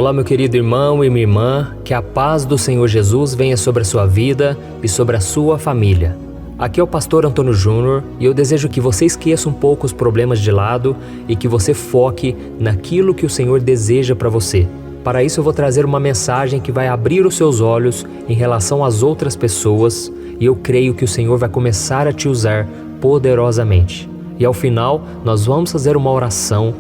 Olá, meu querido irmão e minha irmã, que a paz do Senhor Jesus venha sobre a sua vida e sobre a sua família. Aqui é o pastor Antônio Júnior e eu desejo que você esqueça um pouco os problemas de lado e que você foque naquilo que o Senhor deseja para você. Para isso eu vou trazer uma mensagem que vai abrir os seus olhos em relação às outras pessoas e eu creio que o Senhor vai começar a te usar poderosamente. E ao final, nós vamos fazer uma oração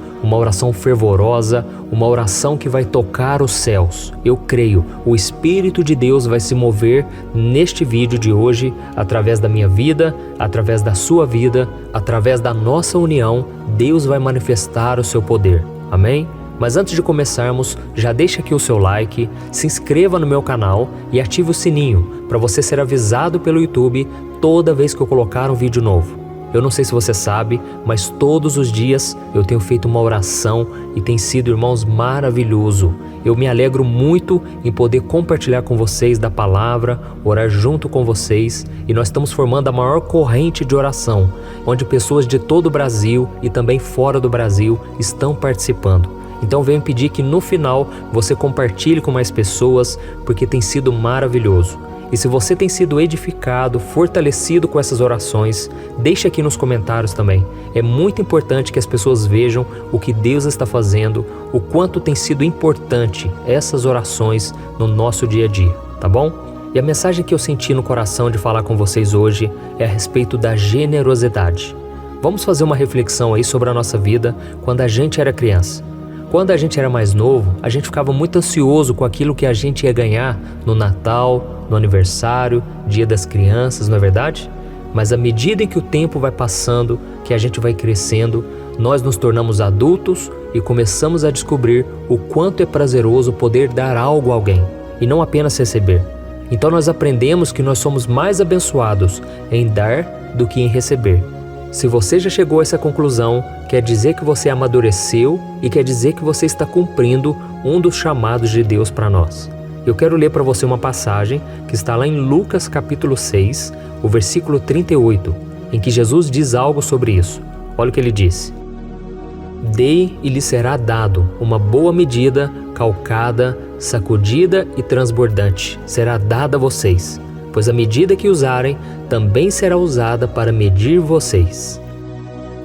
fervorosa, uma oração que vai tocar os céus. Eu creio, o Espírito de Deus vai se mover neste vídeo de hoje, através da minha vida, através da sua vida, através da nossa união, Deus vai manifestar o seu poder. Amém? Mas antes de começarmos, já deixa aqui o seu like, se inscreva no meu canal e ative o sininho para você ser avisado pelo YouTube toda vez que eu colocar um vídeo novo. Eu não sei se você sabe, mas todos os dias eu tenho feito uma oração e tem sido, irmãos, maravilhoso. Eu me alegro muito em poder compartilhar com vocês da palavra, orar junto com vocês, e nós estamos formando a maior corrente de oração, onde pessoas de todo o Brasil e também fora do Brasil estão participando. Então venho pedir que no final você compartilhe com mais pessoas, porque tem sido maravilhoso. E se você tem sido edificado, fortalecido com essas orações, deixe aqui nos comentários também. É muito importante que as pessoas vejam o que Deus está fazendo, o quanto tem sido importante essas orações no nosso dia a dia, tá bom? E a mensagem que eu senti no coração de falar com vocês hoje é a respeito da generosidade. Vamos fazer uma reflexão aí sobre a nossa vida quando a gente era criança. Quando a gente era mais novo, a gente ficava muito ansioso com aquilo que a gente ia ganhar no Natal, no aniversário, Dia das Crianças, não é verdade? Mas à medida em que o tempo vai passando, que a gente vai crescendo, nós nos tornamos adultos e começamos a descobrir o quanto é prazeroso poder dar algo a alguém e não apenas receber. Então nós aprendemos que nós somos mais abençoados em dar do que em receber. Se você já chegou a essa conclusão, quer dizer que você amadureceu e quer dizer que você está cumprindo um dos chamados de Deus para nós. Eu quero ler para você uma passagem que está lá em Lucas capítulo 6, o versículo 38, em que Jesus diz algo sobre isso. Olha o que ele disse: "Dei e lhe será dado uma boa medida, calcada, sacudida e transbordante, será dada a vocês. Pois a medida que usarem, também será usada para medir vocês."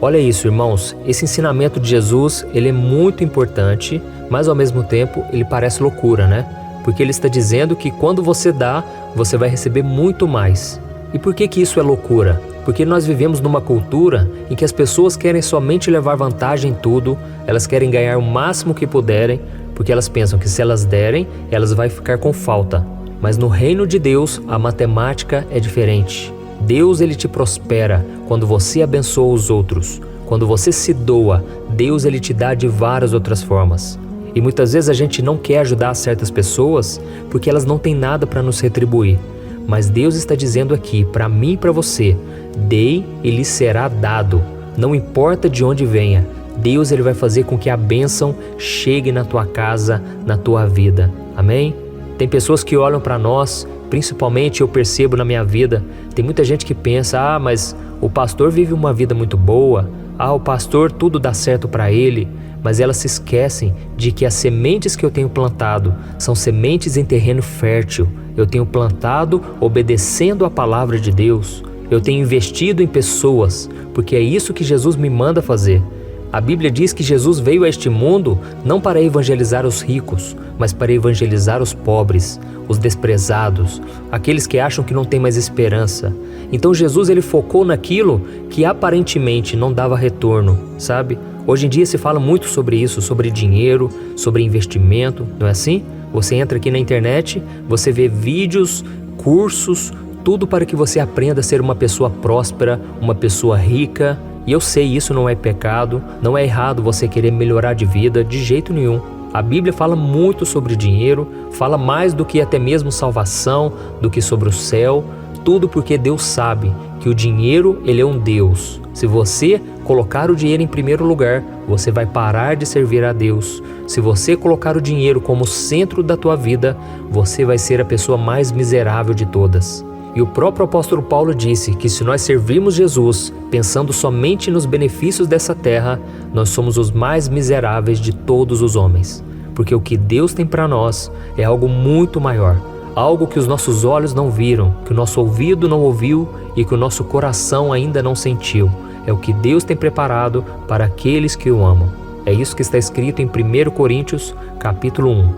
Olha isso, irmãos, esse ensinamento de Jesus, ele é muito importante, mas ao mesmo tempo ele parece loucura, né? Porque ele está dizendo que quando você dá, você vai receber muito mais. E por que isso é loucura? Porque nós vivemos numa cultura em que as pessoas querem somente levar vantagem em tudo, elas querem ganhar o máximo que puderem, porque elas pensam que se elas derem, elas vão ficar com falta. Mas no reino de Deus, a matemática é diferente. Deus, ele te prospera quando você abençoa os outros. Quando você se doa, Deus, ele te dá de várias outras formas. E muitas vezes a gente não quer ajudar certas pessoas porque elas não têm nada para nos retribuir. Mas Deus está dizendo aqui, para mim e para você, dei e lhe será dado. Não importa de onde venha, Deus, ele vai fazer com que a bênção chegue na tua casa, na tua vida. Amém? Tem pessoas que olham para nós, principalmente eu percebo na minha vida, tem muita gente que pensa, mas o pastor vive uma vida muito boa, o pastor tudo dá certo para ele, mas elas se esquecem de que as sementes que eu tenho plantado são sementes em terreno fértil. Eu tenho plantado obedecendo a palavra de Deus, eu tenho investido em pessoas, porque é isso que Jesus me manda fazer. A Bíblia diz que Jesus veio a este mundo não para evangelizar os ricos, mas para evangelizar os pobres, os desprezados, aqueles que acham que não tem mais esperança. Então Jesus, ele focou naquilo que aparentemente não dava retorno, sabe? Hoje em dia se fala muito sobre isso, sobre dinheiro, sobre investimento, não é assim? Você entra aqui na internet, você vê vídeos, cursos, tudo para que você aprenda a ser uma pessoa próspera, uma pessoa rica. E eu sei, isso não é pecado, não é errado você querer melhorar de vida, de jeito nenhum. A Bíblia fala muito sobre dinheiro, fala mais do que até mesmo salvação, do que sobre o céu, tudo porque Deus sabe que o dinheiro, ele é um Deus. Se você colocar o dinheiro em primeiro lugar, você vai parar de servir a Deus. Se você colocar o dinheiro como centro da tua vida, você vai ser a pessoa mais miserável de todas. E o próprio apóstolo Paulo disse que se nós servirmos Jesus pensando somente nos benefícios dessa terra, nós somos os mais miseráveis de todos os homens. porque o que Deus tem para nós é algo muito maior, algo que os nossos olhos não viram, que o nosso ouvido não ouviu e que o nosso coração ainda não sentiu. É o que Deus tem preparado para aqueles que o amam. É isso que está escrito em 1 Coríntios, capítulo 1.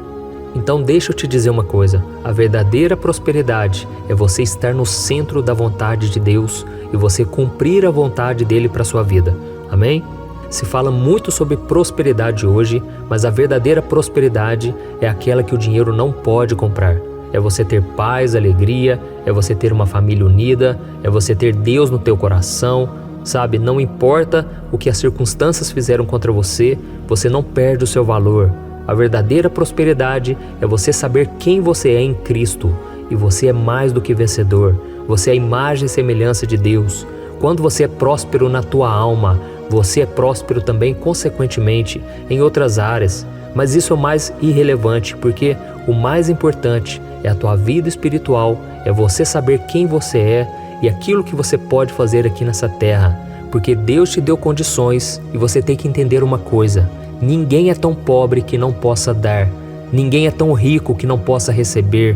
Então deixa eu te dizer uma coisa, a verdadeira prosperidade é você estar no centro da vontade de Deus e você cumprir a vontade dele para a sua vida. Amém? Se fala muito sobre prosperidade hoje, mas a verdadeira prosperidade é aquela que o dinheiro não pode comprar. É você ter paz, alegria, é você ter uma família unida, é você ter Deus no teu coração, sabe? Não importa o que as circunstâncias fizeram contra você, você não perde o seu valor. A verdadeira prosperidade é você saber quem você é em Cristo e você é mais do que vencedor. Você é a imagem e semelhança de Deus. Quando você é próspero na tua alma, você é próspero também consequentemente em outras áreas. Mas isso é o mais irrelevante, porque o mais importante é a tua vida espiritual, é você saber quem você é e aquilo que você pode fazer aqui nessa terra. Porque Deus te deu condições e você tem que entender uma coisa. Ninguém é tão pobre que não possa dar. Ninguém é tão rico que não possa receber.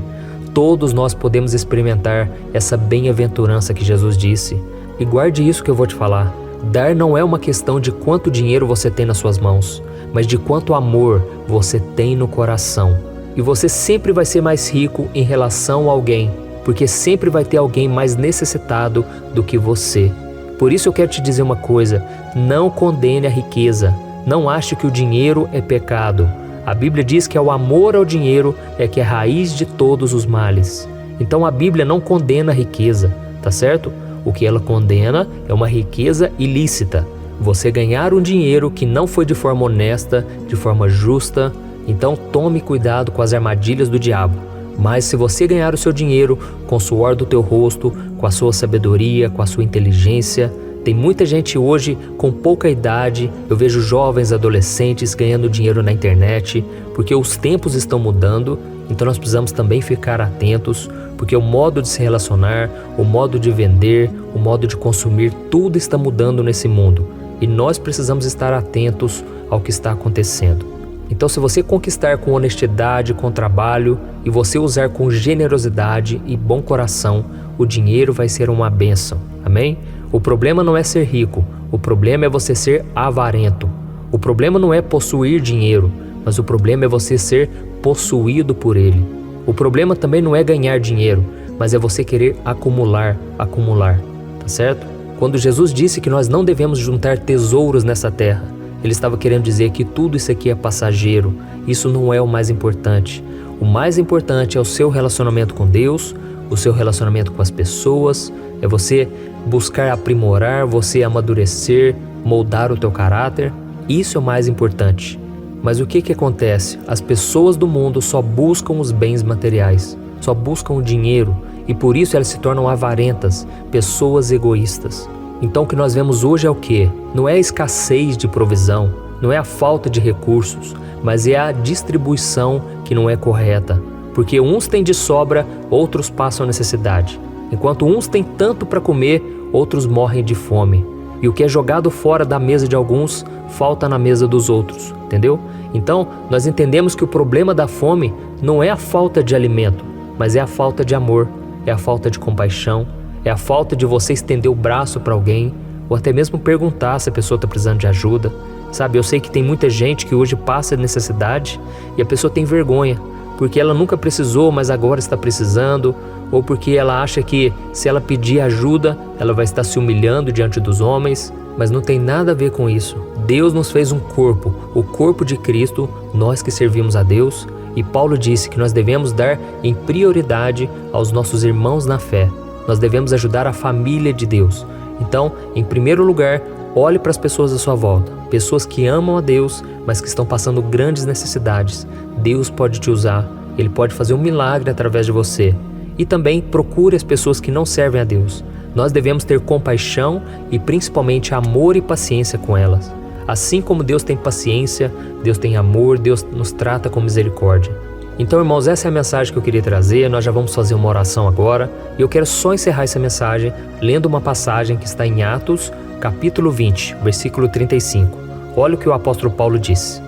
Todos nós podemos experimentar essa bem-aventurança que Jesus disse. E guarde isso que eu vou te falar. Dar não é uma questão de quanto dinheiro você tem nas suas mãos, mas de quanto amor você tem no coração. E você sempre vai ser mais rico em relação a alguém, porque sempre vai ter alguém mais necessitado do que você. Por isso eu quero te dizer uma coisa, não condene a riqueza. Não ache que o dinheiro é pecado. A Bíblia diz que é o amor ao dinheiro é que é raiz de todos os males. Então a Bíblia não condena a riqueza, tá certo? O que ela condena é uma riqueza ilícita. Você ganhar um dinheiro que não foi de forma honesta, de forma justa. Então tome cuidado com as armadilhas do diabo. Mas se você ganhar o seu dinheiro com o suor do teu rosto, com a sua sabedoria, com a sua inteligência. Tem muita gente hoje com pouca idade, eu vejo jovens, adolescentes ganhando dinheiro na internet, porque os tempos estão mudando, então nós precisamos também ficar atentos, porque o modo de se relacionar, o modo de vender, o modo de consumir, tudo está mudando nesse mundo. E nós precisamos estar atentos ao que está acontecendo. Então se você conquistar com honestidade, com trabalho, e você usar com generosidade e bom coração, o dinheiro vai ser uma bênção. Amém? O problema não é ser rico, o problema é você ser avarento. O problema não é possuir dinheiro, mas o problema é você ser possuído por ele. O problema também não é ganhar dinheiro, mas é você querer acumular, tá certo? Quando Jesus disse que nós não devemos juntar tesouros nessa terra, ele estava querendo dizer que tudo isso aqui é passageiro, isso não é o mais importante. O mais importante é o seu relacionamento com Deus, o seu relacionamento com as pessoas, é você buscar aprimorar, você amadurecer, moldar o teu caráter. Isso é o mais importante. Mas o que acontece? As pessoas do mundo só buscam os bens materiais, só buscam o dinheiro e por isso elas se tornam avarentas, pessoas egoístas. Então o que nós vemos hoje é o quê? Não é a escassez de provisão, não é a falta de recursos, mas é a distribuição que não é correta. Porque uns têm de sobra, outros passam necessidade. Enquanto uns têm tanto para comer, outros morrem de fome. E o que é jogado fora da mesa de alguns, falta na mesa dos outros, entendeu? Então, nós entendemos que o problema da fome não é a falta de alimento, mas é a falta de amor, é a falta de compaixão, é a falta de você estender o braço para alguém, ou até mesmo perguntar se a pessoa está precisando de ajuda. Sabe, eu sei que tem muita gente que hoje passa necessidade e a pessoa tem vergonha, porque ela nunca precisou, mas agora está precisando, ou porque ela acha que se ela pedir ajuda, ela vai estar se humilhando diante dos homens, mas não tem nada a ver com isso. Deus nos fez um corpo, o corpo de Cristo, nós que servimos a Deus, e Paulo disse que nós devemos dar em prioridade aos nossos irmãos na fé. Nós devemos ajudar a família de Deus. Então, em primeiro lugar, olhe para as pessoas à sua volta, pessoas que amam a Deus, mas que estão passando grandes necessidades. Deus pode te usar, Ele pode fazer um milagre através de você. E também procure as pessoas que não servem a Deus. Nós devemos ter compaixão e principalmente amor e paciência com elas. Assim como Deus tem paciência, Deus tem amor, Deus nos trata com misericórdia. Então, irmãos, essa é a mensagem que eu queria trazer. Nós já vamos fazer uma oração agora. E eu quero só encerrar essa mensagem lendo uma passagem que está em Atos, capítulo 20, versículo 35. Olha o que o apóstolo Paulo disse.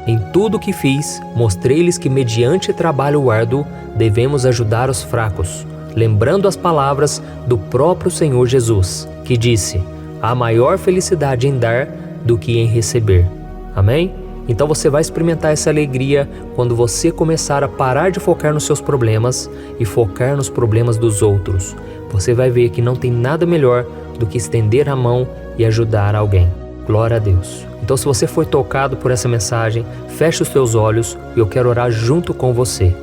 Em tudo o que fiz, mostrei-lhes que mediante trabalho árduo devemos ajudar os fracos, lembrando as palavras do próprio Senhor Jesus, que disse: há maior felicidade em dar do que em receber. Amém? Então você vai experimentar essa alegria quando você começar a parar de focar nos seus problemas e focar nos problemas dos outros. Você vai ver que não tem nada melhor do que estender a mão e ajudar alguém. Glória a Deus. Então, se você foi tocado por essa mensagem, feche os teus olhos e eu quero orar junto com você.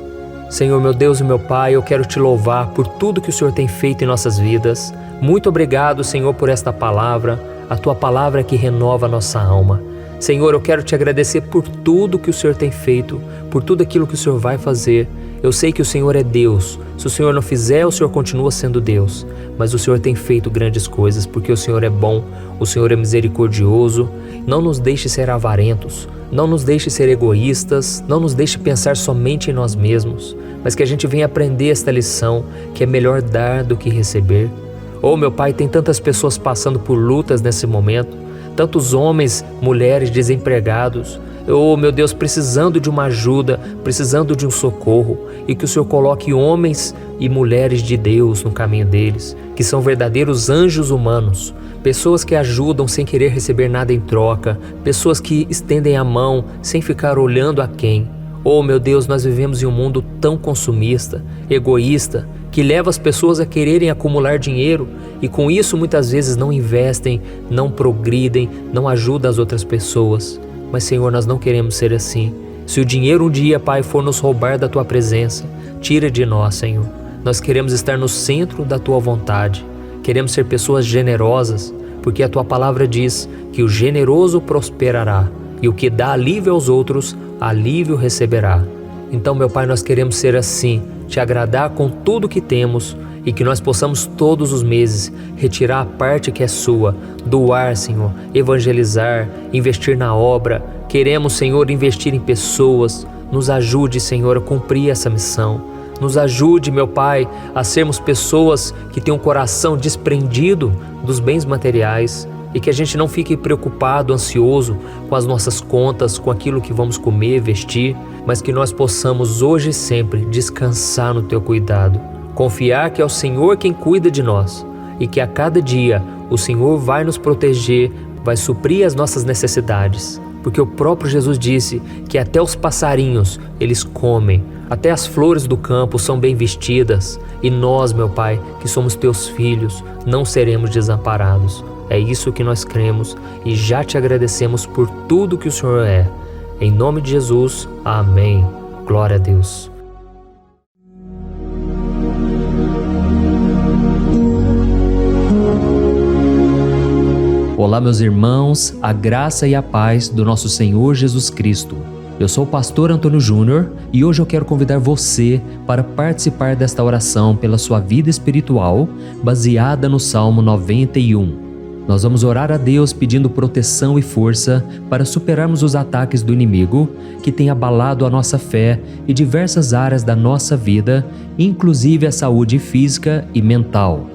Senhor, meu Deus e meu Pai, eu quero te louvar por tudo que o Senhor tem feito em nossas vidas. Muito obrigado, Senhor, por esta palavra, a tua palavra que renova a nossa alma. Senhor, eu quero te agradecer por tudo que o Senhor tem feito, por tudo aquilo que o Senhor vai fazer. Eu sei que o Senhor é Deus. Se o Senhor não fizer, o Senhor continua sendo Deus. Mas o Senhor tem feito grandes coisas, porque o Senhor é bom, o Senhor é misericordioso. Não nos deixe ser avarentos, não nos deixe ser egoístas, não nos deixe pensar somente em nós mesmos, mas que a gente venha aprender esta lição, que é melhor dar do que receber. Oh, meu Pai, tem tantas pessoas passando por lutas nesse momento, tantos homens, mulheres desempregados, oh meu Deus, precisando de uma ajuda, precisando de um socorro, e que o Senhor coloque homens e mulheres de Deus no caminho deles, que são verdadeiros anjos humanos, pessoas que ajudam sem querer receber nada em troca, pessoas que estendem a mão sem ficar olhando a quem. Oh meu Deus, nós vivemos em um mundo tão consumista, egoísta, que leva as pessoas a quererem acumular dinheiro e com isso muitas vezes não investem, não progridem, não ajudam as outras pessoas. Mas Senhor, nós não queremos ser assim. Se o dinheiro um dia, Pai, for nos roubar da Tua presença, tira de nós, Senhor. Nós queremos estar no centro da Tua vontade. Queremos ser pessoas generosas, porque a Tua palavra diz que o generoso prosperará e o que dá alívio aos outros, alívio receberá. Então, meu Pai, nós queremos ser assim, te agradar com tudo que temos e que nós possamos todos os meses retirar a parte que é sua, doar, Senhor, evangelizar, investir na obra. Queremos, Senhor, investir em pessoas. Nos ajude, Senhor, a cumprir essa missão. Nos ajude, meu Pai, a sermos pessoas que têm um coração desprendido dos bens materiais e que a gente não fique preocupado, ansioso com as nossas contas, com aquilo que vamos comer, vestir, mas que nós possamos hoje e sempre descansar no Teu cuidado, confiar que é o Senhor quem cuida de nós e que a cada dia o Senhor vai nos proteger, vai suprir as nossas necessidades, porque o próprio Jesus disse que até os passarinhos eles comem, até as flores do campo são bem vestidas e nós, meu Pai, que somos Teus filhos, não seremos desamparados. É isso que nós cremos e já te agradecemos por tudo que o Senhor é. Em nome de Jesus, amém. Glória a Deus. Olá, meus irmãos, a graça e a paz do nosso Senhor Jesus Cristo. Eu sou o pastor Antônio Júnior e hoje eu quero convidar você para participar desta oração pela sua vida espiritual, baseada no Salmo 91. Nós vamos orar a Deus pedindo proteção e força para superarmos os ataques do inimigo que tem abalado a nossa fé e diversas áreas da nossa vida, inclusive a saúde física e mental.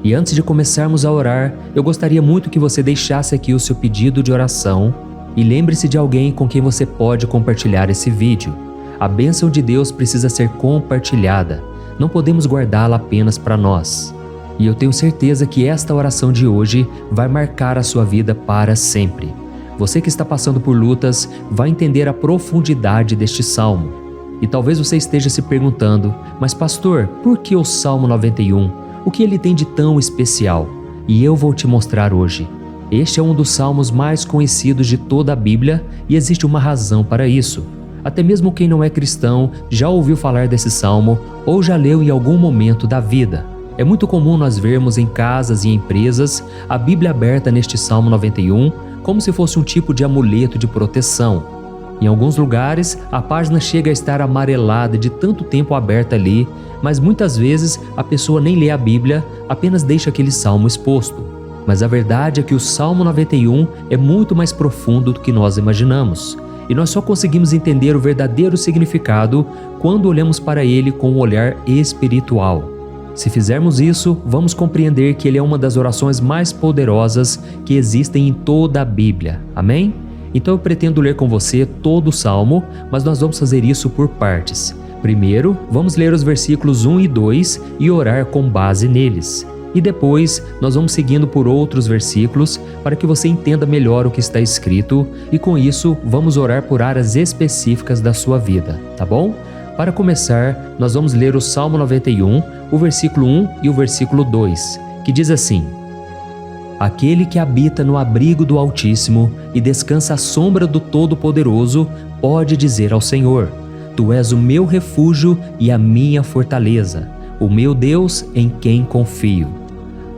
E antes de começarmos a orar, eu gostaria muito que você deixasse aqui o seu pedido de oração e lembre-se de alguém com quem você pode compartilhar esse vídeo. A bênção de Deus precisa ser compartilhada, não podemos guardá-la apenas para nós. E eu tenho certeza que esta oração de hoje vai marcar a sua vida para sempre. Você que está passando por lutas vai entender a profundidade deste salmo. E talvez você esteja se perguntando, mas pastor, por que o Salmo 91? O que ele tem de tão especial? E eu vou te mostrar hoje. Este é um dos salmos mais conhecidos de toda a Bíblia e existe uma razão para isso. Até mesmo quem não é cristão já ouviu falar desse salmo ou já leu em algum momento da vida. É muito comum nós vermos em casas e empresas a Bíblia aberta neste Salmo 91 como se fosse um tipo de amuleto de proteção. Em alguns lugares, a página chega a estar amarelada de tanto tempo aberta ali, mas muitas vezes a pessoa nem lê a Bíblia, apenas deixa aquele salmo exposto. Mas a verdade é que o Salmo 91 é muito mais profundo do que nós imaginamos. E nós só conseguimos entender o verdadeiro significado quando olhamos para ele com um olhar espiritual. Se fizermos isso, vamos compreender que ele é uma das orações mais poderosas que existem em toda a Bíblia. Amém? Então eu pretendo ler com você todo o Salmo, mas nós vamos fazer isso por partes. Primeiro, vamos ler os versículos 1 e 2 e orar com base neles. E depois, nós vamos seguindo por outros versículos para que você entenda melhor o que está escrito e com isso vamos orar por áreas específicas da sua vida, tá bom? Para começar, nós vamos ler o Salmo 91, o versículo 1 e o versículo 2, que diz assim: Aquele que habita no abrigo do Altíssimo e descansa à sombra do Todo-Poderoso pode dizer ao Senhor: Tu és o meu refúgio e a minha fortaleza, o meu Deus em quem confio.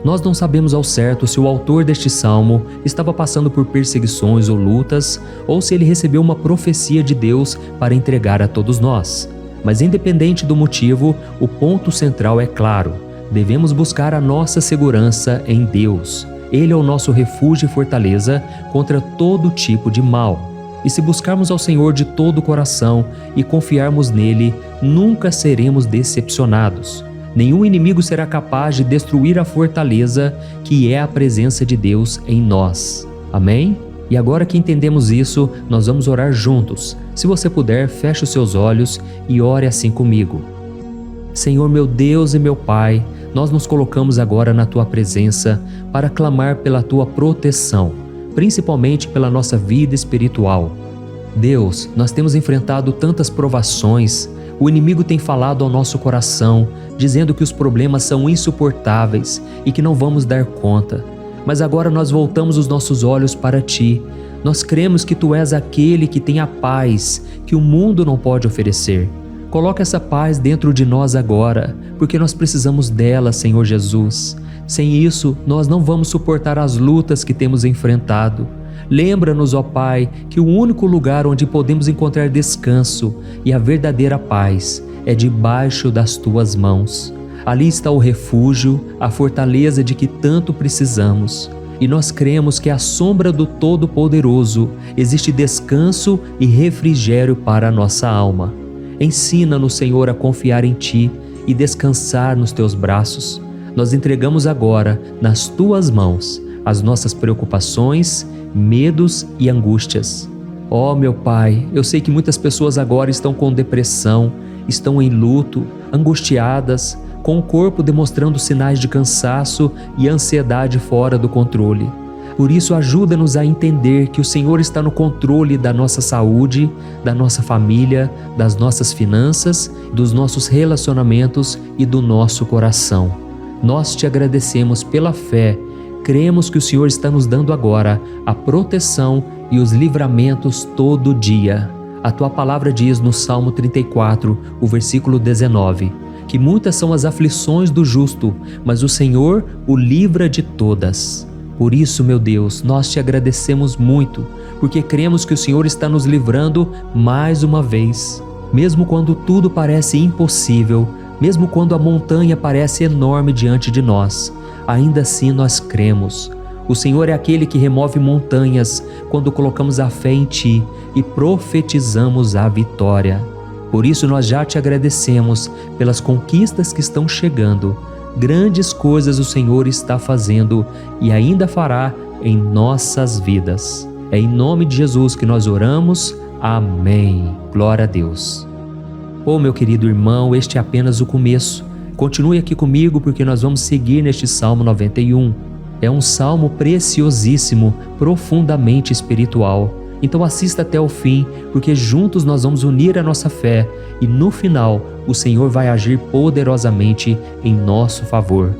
Nós não sabemos ao certo se o autor deste salmo estava passando por perseguições ou lutas, ou se ele recebeu uma profecia de Deus para entregar a todos nós. Mas independente do motivo, o ponto central é claro: devemos buscar a nossa segurança em Deus. Ele é o nosso refúgio e fortaleza contra todo tipo de mal. E se buscarmos ao Senhor de todo o coração e confiarmos nele, nunca seremos decepcionados. Nenhum inimigo será capaz de destruir a fortaleza que é a presença de Deus em nós. Amém? E agora que entendemos isso, nós vamos orar juntos. Se você puder, feche os seus olhos e ore assim comigo. Senhor meu Deus e meu Pai, nós nos colocamos agora na Tua presença para clamar pela Tua proteção, principalmente pela nossa vida espiritual. Deus, nós temos enfrentado tantas provações, o inimigo tem falado ao nosso coração, dizendo que os problemas são insuportáveis e que não vamos dar conta. Mas agora nós voltamos os nossos olhos para Ti. Nós cremos que Tu és aquele que tem a paz que o mundo não pode oferecer. Coloca essa paz dentro de nós agora, porque nós precisamos dela, Senhor Jesus. Sem isso, nós não vamos suportar as lutas que temos enfrentado. Lembra-nos, ó Pai, que o único lugar onde podemos encontrar descanso e a verdadeira paz é debaixo das Tuas mãos. Ali está o refúgio, a fortaleza de que tanto precisamos. E nós cremos que à sombra do Todo-Poderoso existe descanso e refrigério para a nossa alma. Ensina-nos, Senhor, a confiar em Ti e descansar nos Teus braços. Nós entregamos agora, nas Tuas mãos, as nossas preocupações, medos e angústias. Ó meu Pai, eu sei que muitas pessoas agora estão com depressão, estão em luto, angustiadas, com o corpo demonstrando sinais de cansaço e ansiedade fora do controle. Por isso, ajuda-nos a entender que o Senhor está no controle da nossa saúde, da nossa família, das nossas finanças, dos nossos relacionamentos e do nosso coração. Nós Te agradecemos pela fé. Cremos que o Senhor está nos dando agora a proteção e os livramentos todo dia. A Tua palavra diz no Salmo 34, o versículo 19, que muitas são as aflições do justo, mas o Senhor o livra de todas. Por isso, meu Deus, nós Te agradecemos muito, porque cremos que o Senhor está nos livrando mais uma vez. Mesmo quando tudo parece impossível, mesmo quando a montanha parece enorme diante de nós, ainda assim nós cremos. O Senhor é aquele que remove montanhas quando colocamos a fé em Ti e profetizamos a vitória. Por isso nós já Te agradecemos pelas conquistas que estão chegando. Grandes coisas o Senhor está fazendo e ainda fará em nossas vidas. É em nome de Jesus que nós oramos. Amém. Glória a Deus. Oh, meu querido irmão, este é apenas o começo. Continue aqui comigo porque nós vamos seguir neste Salmo 91. É um salmo preciosíssimo, profundamente espiritual. Então assista até o fim, porque juntos nós vamos unir a nossa fé e no final o Senhor vai agir poderosamente em nosso favor.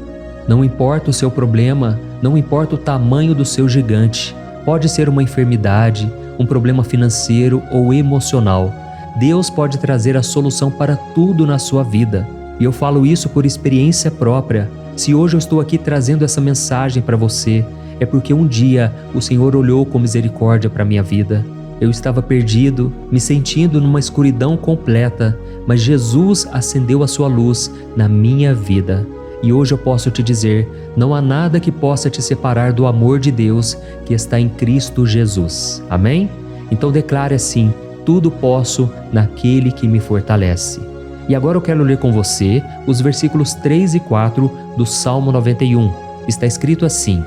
Não importa o seu problema, não importa o tamanho do seu gigante, pode ser uma enfermidade, um problema financeiro ou emocional. Deus pode trazer a solução para tudo na sua vida. E eu falo isso por experiência própria. Se hoje eu estou aqui trazendo essa mensagem para você, é porque um dia o Senhor olhou com misericórdia para a minha vida. Eu estava perdido, me sentindo numa escuridão completa, mas Jesus acendeu a sua luz na minha vida. E hoje eu posso te dizer, não há nada que possa te separar do amor de Deus que está em Cristo Jesus. Amém? Então declare assim: tudo posso naquele que me fortalece. E agora eu quero ler com você os versículos 3 e 4 do Salmo 91. Está escrito assim: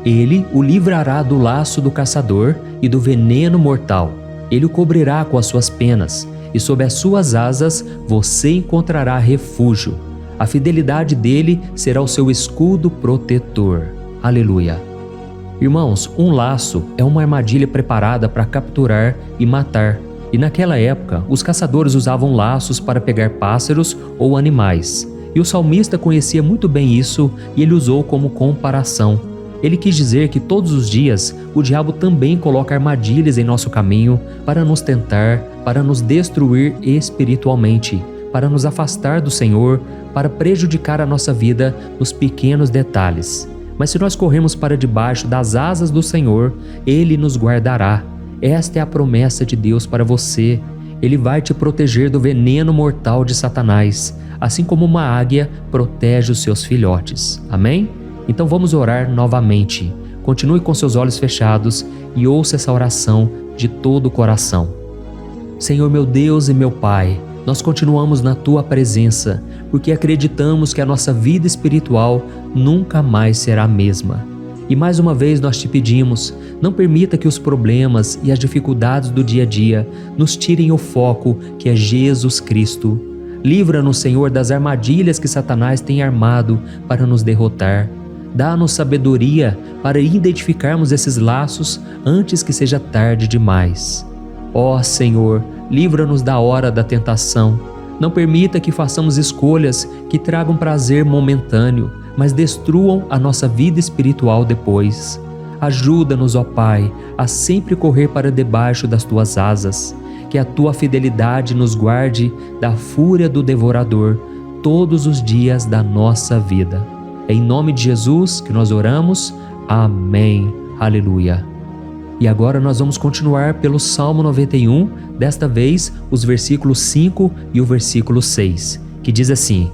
Ele o livrará do laço do caçador e do veneno mortal. Ele o cobrirá com as suas penas, e sob as suas asas você encontrará refúgio. A fidelidade dele será o seu escudo protetor. Aleluia. Irmãos, um laço é uma armadilha preparada para capturar e matar. E naquela época, os caçadores usavam laços para pegar pássaros ou animais. E o salmista conhecia muito bem isso e ele usou como comparação. Ele quis dizer que todos os dias o diabo também coloca armadilhas em nosso caminho para nos tentar, para nos destruir espiritualmente, para nos afastar do Senhor, para prejudicar a nossa vida nos pequenos detalhes. Mas se nós corrermos para debaixo das asas do Senhor, Ele nos guardará. Esta é a promessa de Deus para você. Ele vai te proteger do veneno mortal de Satanás, assim como uma águia protege os seus filhotes. Amém? Então vamos orar novamente. Continue com seus olhos fechados e ouça essa oração de todo o coração. Senhor meu Deus e meu Pai, nós continuamos na Tua presença, porque acreditamos que a nossa vida espiritual nunca mais será a mesma. E mais uma vez nós te pedimos, não permita que os problemas e as dificuldades do dia a dia nos tirem o foco que é Jesus Cristo. Livra-nos, Senhor, das armadilhas que Satanás tem armado para nos derrotar. Dá-nos sabedoria para identificarmos esses laços antes que seja tarde demais. Ó Senhor, livra-nos da hora da tentação. Não permita que façamos escolhas que tragam prazer momentâneo, mas destruam a nossa vida espiritual depois. Ajuda-nos, ó Pai, a sempre correr para debaixo das Tuas asas. Que a Tua fidelidade nos guarde da fúria do devorador todos os dias da nossa vida. É em nome de Jesus que nós oramos. Amém. Aleluia. E agora nós vamos continuar pelo Salmo 91, desta vez os versículos 5 e o versículo 6, que diz assim: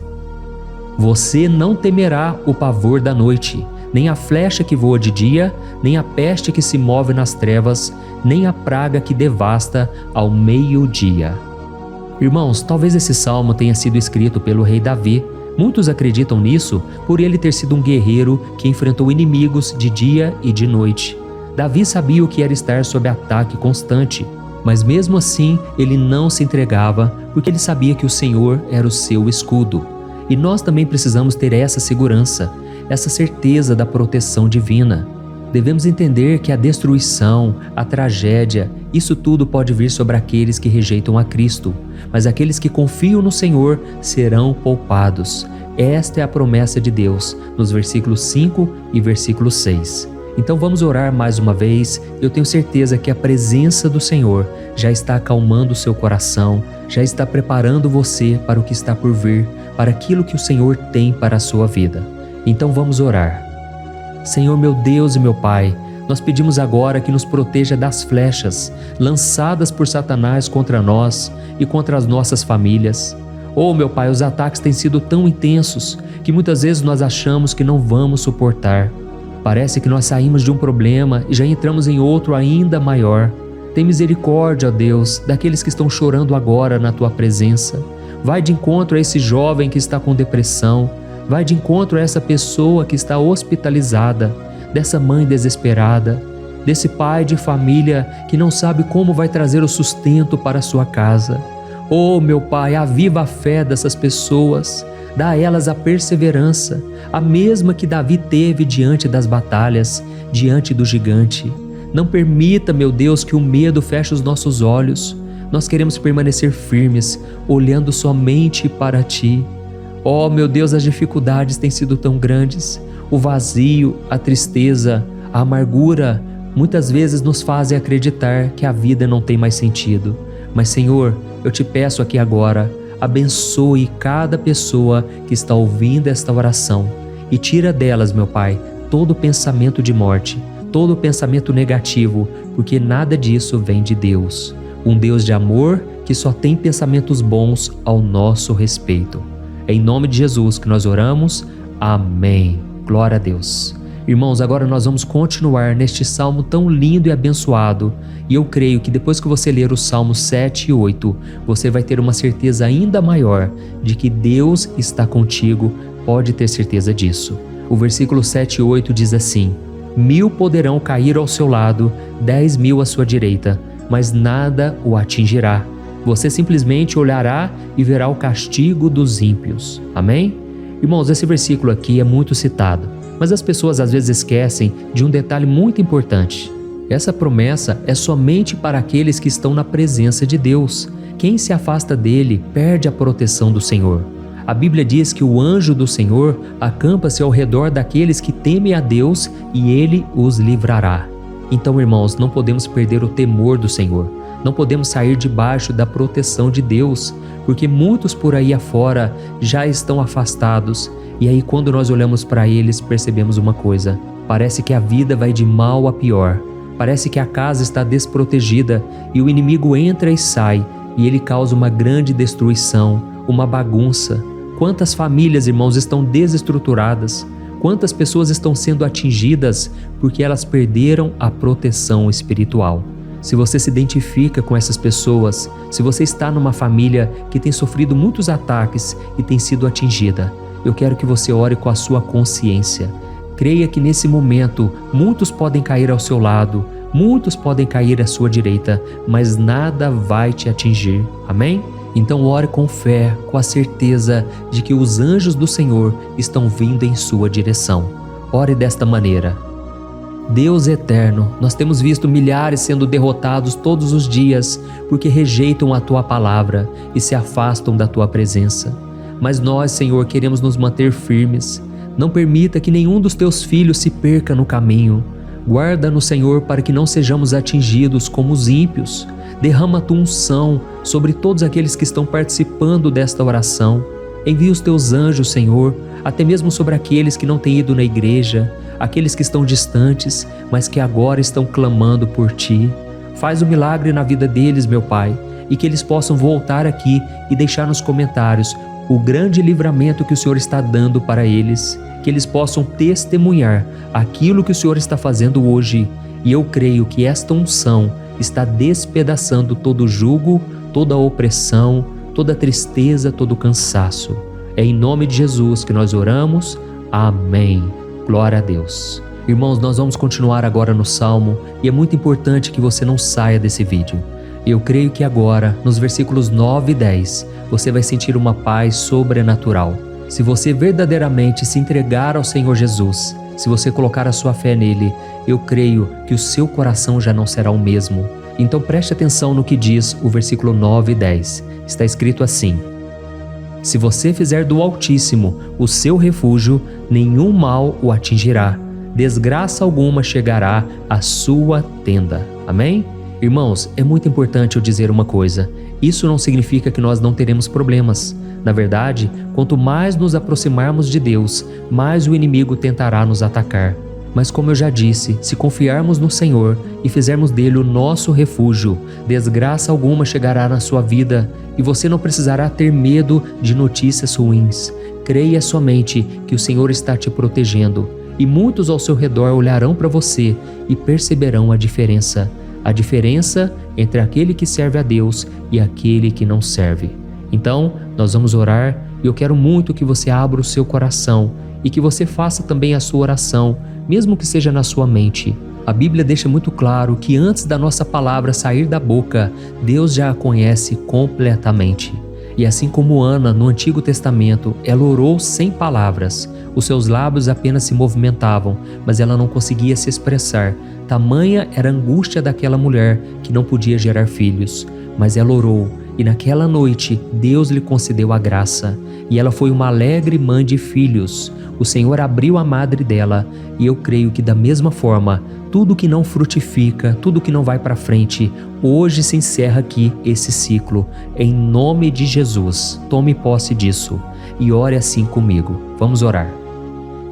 Você não temerá o pavor da noite, nem a flecha que voa de dia, nem a peste que se move nas trevas, nem a praga que devasta ao meio-dia. Irmãos, talvez esse salmo tenha sido escrito pelo rei Davi. Muitos acreditam nisso por ele ter sido um guerreiro que enfrentou inimigos de dia e de noite. Davi sabia o que era estar sob ataque constante, mas mesmo assim ele não se entregava porque ele sabia que o Senhor era o seu escudo. E nós também precisamos ter essa segurança, essa certeza da proteção divina. Devemos entender que a destruição, a tragédia, isso tudo pode vir sobre aqueles que rejeitam a Cristo, mas aqueles que confiam no Senhor serão poupados. Esta é a promessa de Deus, nos versículos 5 e versículo 6. Então vamos orar mais uma vez. Eu tenho certeza que a presença do Senhor já está acalmando o seu coração, já está preparando você para o que está por vir, para aquilo que o Senhor tem para a sua vida. Então vamos orar. Senhor meu Deus e meu Pai, nós pedimos agora que nos proteja das flechas lançadas por Satanás contra nós e contra as nossas famílias. Oh meu Pai, os ataques têm sido tão intensos que muitas vezes nós achamos que não vamos suportar. Parece que nós saímos de um problema e já entramos em outro ainda maior. Tem misericórdia, ó Deus, daqueles que estão chorando agora na Tua presença. Vai de encontro a esse jovem que está com depressão. Vai de encontro a essa pessoa que está hospitalizada, dessa mãe desesperada, desse pai de família que não sabe como vai trazer o sustento para a sua casa. Oh, meu Pai, aviva a fé dessas pessoas, dá a elas a perseverança, a mesma que Davi teve diante das batalhas, diante do gigante. Não permita, meu Deus, que o medo feche os nossos olhos. Nós queremos permanecer firmes, olhando somente para Ti. Oh, meu Deus, as dificuldades têm sido tão grandes. O vazio, a tristeza, a amargura, muitas vezes nos fazem acreditar que a vida não tem mais sentido. Mas, Senhor, eu te peço aqui agora, abençoe cada pessoa que está ouvindo esta oração e tira delas, meu Pai, todo pensamento de morte, todo pensamento negativo, porque nada disso vem de Deus. Um Deus de amor que só tem pensamentos bons ao nosso respeito. É em nome de Jesus que nós oramos. Amém. Glória a Deus. Irmãos, agora nós vamos continuar neste salmo tão lindo e abençoado. E eu creio que depois que você ler os salmos 7 e 8, você vai ter uma certeza ainda maior de que Deus está contigo. Pode ter certeza disso. O versículo 7 e 8 diz assim: 1000 poderão cair ao seu lado, 10.000 à sua direita, mas nada o atingirá. Você simplesmente olhará e verá o castigo dos ímpios. Amém? Irmãos, esse versículo aqui é muito citado, mas as pessoas às vezes esquecem de um detalhe muito importante. Essa promessa é somente para aqueles que estão na presença de Deus. Quem se afasta dele perde a proteção do Senhor. A Bíblia diz que o anjo do Senhor acampa-se ao redor daqueles que temem a Deus e ele os livrará. Então, irmãos, não podemos perder o temor do Senhor. Não podemos sair debaixo da proteção de Deus, porque muitos por aí afora já estão afastados. E aí, quando nós olhamos para eles, percebemos uma coisa: parece que a vida vai de mal a pior. Parece que a casa está desprotegida e o inimigo entra e sai e ele causa uma grande destruição, uma bagunça. Quantas famílias, irmãos, estão desestruturadas? Quantas pessoas estão sendo atingidas porque elas perderam a proteção espiritual? Se você se identifica com essas pessoas, se você está numa família que tem sofrido muitos ataques e tem sido atingida, eu quero que você ore com a sua consciência. Creia que nesse momento muitos podem cair ao seu lado, muitos podem cair à sua direita, mas nada vai te atingir. Amém? Então ore com fé, com a certeza de que os anjos do Senhor estão vindo em sua direção. Ore desta maneira: Deus eterno, nós temos visto milhares sendo derrotados todos os dias porque rejeitam a Tua palavra e se afastam da Tua presença. Mas nós, Senhor, queremos nos manter firmes. Não permita que nenhum dos Teus filhos se perca no caminho. Guarda-nos, Senhor, para que não sejamos atingidos como os ímpios. Derrama a Tua unção sobre todos aqueles que estão participando desta oração. Envia os Teus anjos, Senhor, até mesmo sobre aqueles que não têm ido na igreja, aqueles que estão distantes, mas que agora estão clamando por Ti. Faz um milagre na vida deles, meu Pai, e que eles possam voltar aqui e deixar nos comentários o grande livramento que o Senhor está dando para eles, que eles possam testemunhar aquilo que o Senhor está fazendo hoje. E eu creio que esta unção está despedaçando todo o jugo, toda a opressão, toda a tristeza, todo o cansaço. É em nome de Jesus que nós oramos. Amém. Glória a Deus. Irmãos, nós vamos continuar agora no Salmo e é muito importante que você não saia desse vídeo. Eu creio que agora, nos versículos 9 e 10, você vai sentir uma paz sobrenatural. Se você verdadeiramente se entregar ao Senhor Jesus, se você colocar a sua fé nele, eu creio que o seu coração já não será o mesmo. Então preste atenção no que diz o versículo 9 e 10. Está escrito assim: Se você fizer do Altíssimo o seu refúgio, nenhum mal o atingirá. Desgraça alguma chegará à sua tenda. Amém? Irmãos, é muito importante eu dizer uma coisa. Isso não significa que nós não teremos problemas. Na verdade, quanto mais nos aproximarmos de Deus, mais o inimigo tentará nos atacar. Mas como eu já disse, se confiarmos no Senhor e fizermos dele o nosso refúgio, desgraça alguma chegará na sua vida e você não precisará ter medo de notícias ruins. Creia somente que o Senhor está te protegendo e muitos ao seu redor olharão para você e perceberão a diferença entre aquele que serve a Deus e aquele que não serve. Então, nós vamos orar e eu quero muito que você abra o seu coração e que você faça também a sua oração, mesmo que seja na sua mente. A Bíblia deixa muito claro que antes da nossa palavra sair da boca, Deus já a conhece completamente. E assim como Ana, no Antigo Testamento, ela orou sem palavras. Os seus lábios apenas se movimentavam, mas ela não conseguia se expressar. Tamanha era a angústia daquela mulher que não podia gerar filhos. Mas ela orou, e naquela noite Deus lhe concedeu a graça. E ela foi uma alegre mãe de filhos. O Senhor abriu a madre dela, e eu creio que da mesma forma, tudo que não frutifica, tudo que não vai para frente, hoje se encerra aqui esse ciclo. Em nome de Jesus, tome posse disso e ore assim comigo. Vamos orar.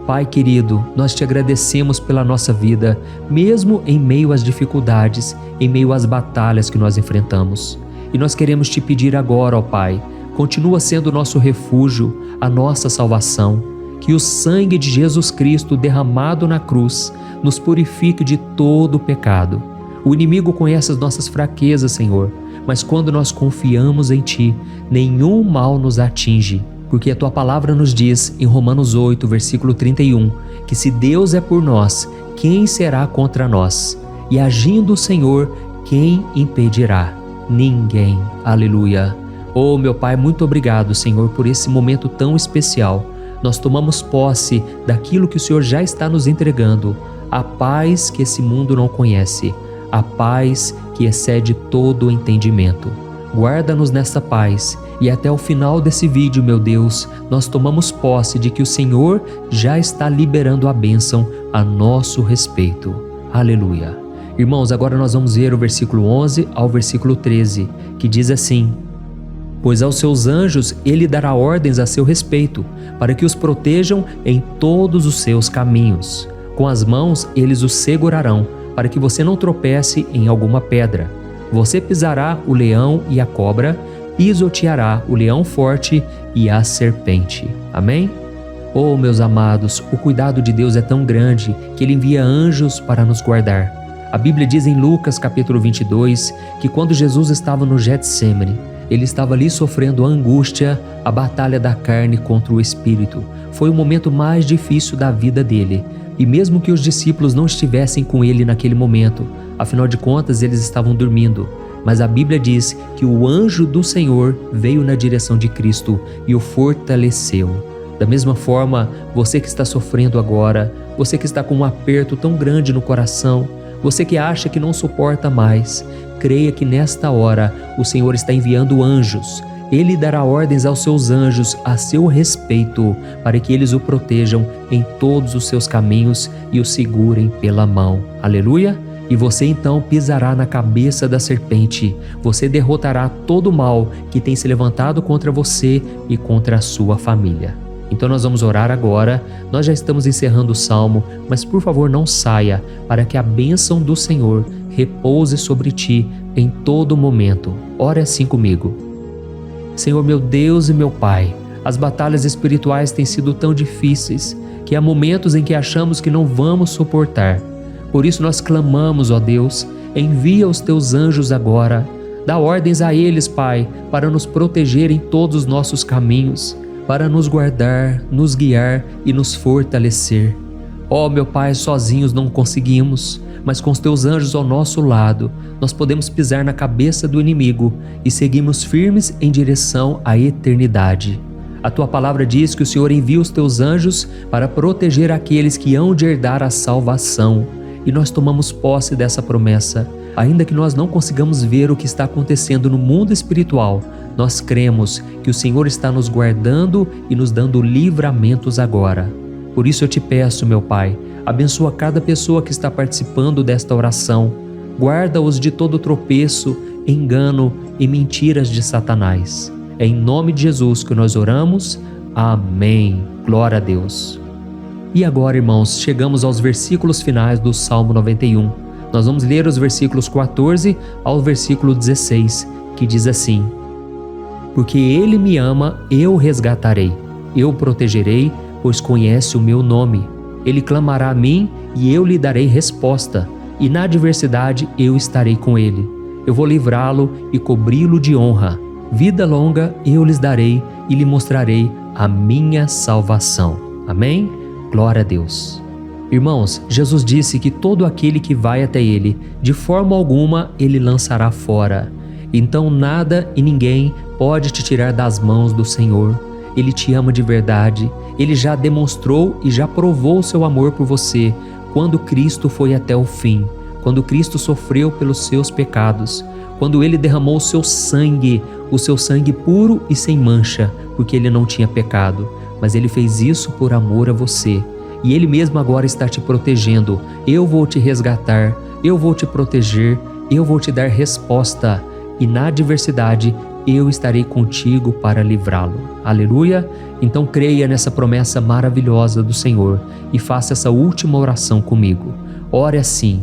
Pai querido, nós te agradecemos pela nossa vida, mesmo em meio às dificuldades, em meio às batalhas que nós enfrentamos. E nós queremos te pedir agora, ó Pai, continua sendo o nosso refúgio, a nossa salvação. Que o sangue de Jesus Cristo derramado na cruz nos purifique de todo o pecado. O inimigo conhece as nossas fraquezas, Senhor, mas quando nós confiamos em Ti, nenhum mal nos atinge. Porque a Tua palavra nos diz, em Romanos 8, versículo 31, que se Deus é por nós, quem será contra nós? E agindo o Senhor, quem impedirá? Ninguém. Aleluia. Oh, meu Pai, muito obrigado, Senhor, por esse momento tão especial. Nós tomamos posse daquilo que o Senhor já está nos entregando, a paz que esse mundo não conhece, a paz que excede todo o entendimento. Guarda-nos nessa paz e até o final desse vídeo, meu Deus, nós tomamos posse de que o Senhor já está liberando a bênção a nosso respeito. Aleluia. Irmãos, agora nós vamos ver o versículo 11 ao versículo 13, que diz assim: Pois aos seus anjos ele dará ordens a seu respeito, para que os protejam em todos os seus caminhos. Com as mãos eles os segurarão, para que você não tropece em alguma pedra. Você pisará o leão e a cobra, pisoteará o leão forte e a serpente. Amém? Oh, meus amados, o cuidado de Deus é tão grande que Ele envia anjos para nos guardar. A Bíblia diz em Lucas capítulo 22 que quando Jesus estava no Getsêmani, Ele estava ali sofrendo a angústia, a batalha da carne contra o espírito. Foi o momento mais difícil da vida dele. E mesmo que os discípulos não estivessem com ele naquele momento, afinal de contas eles estavam dormindo, mas a Bíblia diz que o anjo do Senhor veio na direção de Cristo e o fortaleceu. Da mesma forma, você que está sofrendo agora, você que está com um aperto tão grande no coração, você que acha que não suporta mais, creia que nesta hora o Senhor está enviando anjos. Ele dará ordens aos seus anjos a seu respeito, para que eles o protejam em todos os seus caminhos e o segurem pela mão. Aleluia! E você então pisará na cabeça da serpente. Você derrotará todo o mal que tem se levantado contra você e contra a sua família. Então nós vamos orar agora. Nós já estamos encerrando o salmo, mas por favor não saia, para que a bênção do Senhor repouse sobre ti em todo momento. Ore assim comigo. Senhor, meu Deus e meu Pai, as batalhas espirituais têm sido tão difíceis que há momentos em que achamos que não vamos suportar. Por isso nós clamamos, ó Deus, envia os teus anjos agora. Dá ordens a eles, Pai, para nos proteger em todos os nossos caminhos, para nos guardar, nos guiar e nos fortalecer. Ó meu Pai, sozinhos não conseguimos, mas com os teus anjos ao nosso lado, nós podemos pisar na cabeça do inimigo e seguirmos firmes em direção à eternidade. A tua palavra diz que o Senhor envia os teus anjos para proteger aqueles que hão de herdar a salvação. E nós tomamos posse dessa promessa. Ainda que nós não consigamos ver o que está acontecendo no mundo espiritual, nós cremos que o Senhor está nos guardando e nos dando livramentos agora. Por isso eu te peço, meu Pai, abençoa cada pessoa que está participando desta oração. Guarda-os de todo tropeço, engano e mentiras de Satanás. É em nome de Jesus que nós oramos. Amém. Glória a Deus. E agora, irmãos, chegamos aos versículos finais do Salmo 91. Nós vamos ler os versículos 14 ao versículo 16, que diz assim: Porque Ele me ama, eu o resgatarei, eu o protegerei, pois conhece o meu nome. Ele clamará a mim e eu lhe darei resposta, e na adversidade eu estarei com ele. Eu vou livrá-lo e cobri-lo de honra. Vida longa eu lhes darei e lhe mostrarei a minha salvação. Amém? Glória a Deus. Irmãos, Jesus disse que todo aquele que vai até ele, de forma alguma ele lançará fora. Então nada e ninguém pode te tirar das mãos do Senhor. Ele te ama de verdade. Ele já demonstrou e já provou o seu amor por você quando Cristo foi até o fim, quando Cristo sofreu pelos seus pecados, quando Ele derramou o seu sangue puro e sem mancha, porque Ele não tinha pecado, mas Ele fez isso por amor a você. E Ele mesmo agora está te protegendo. Eu vou te resgatar, eu vou te proteger, eu vou te dar resposta, e na adversidade eu estarei contigo para livrá-lo. Aleluia! Então creia nessa promessa maravilhosa do Senhor e faça essa última oração comigo. Ore assim: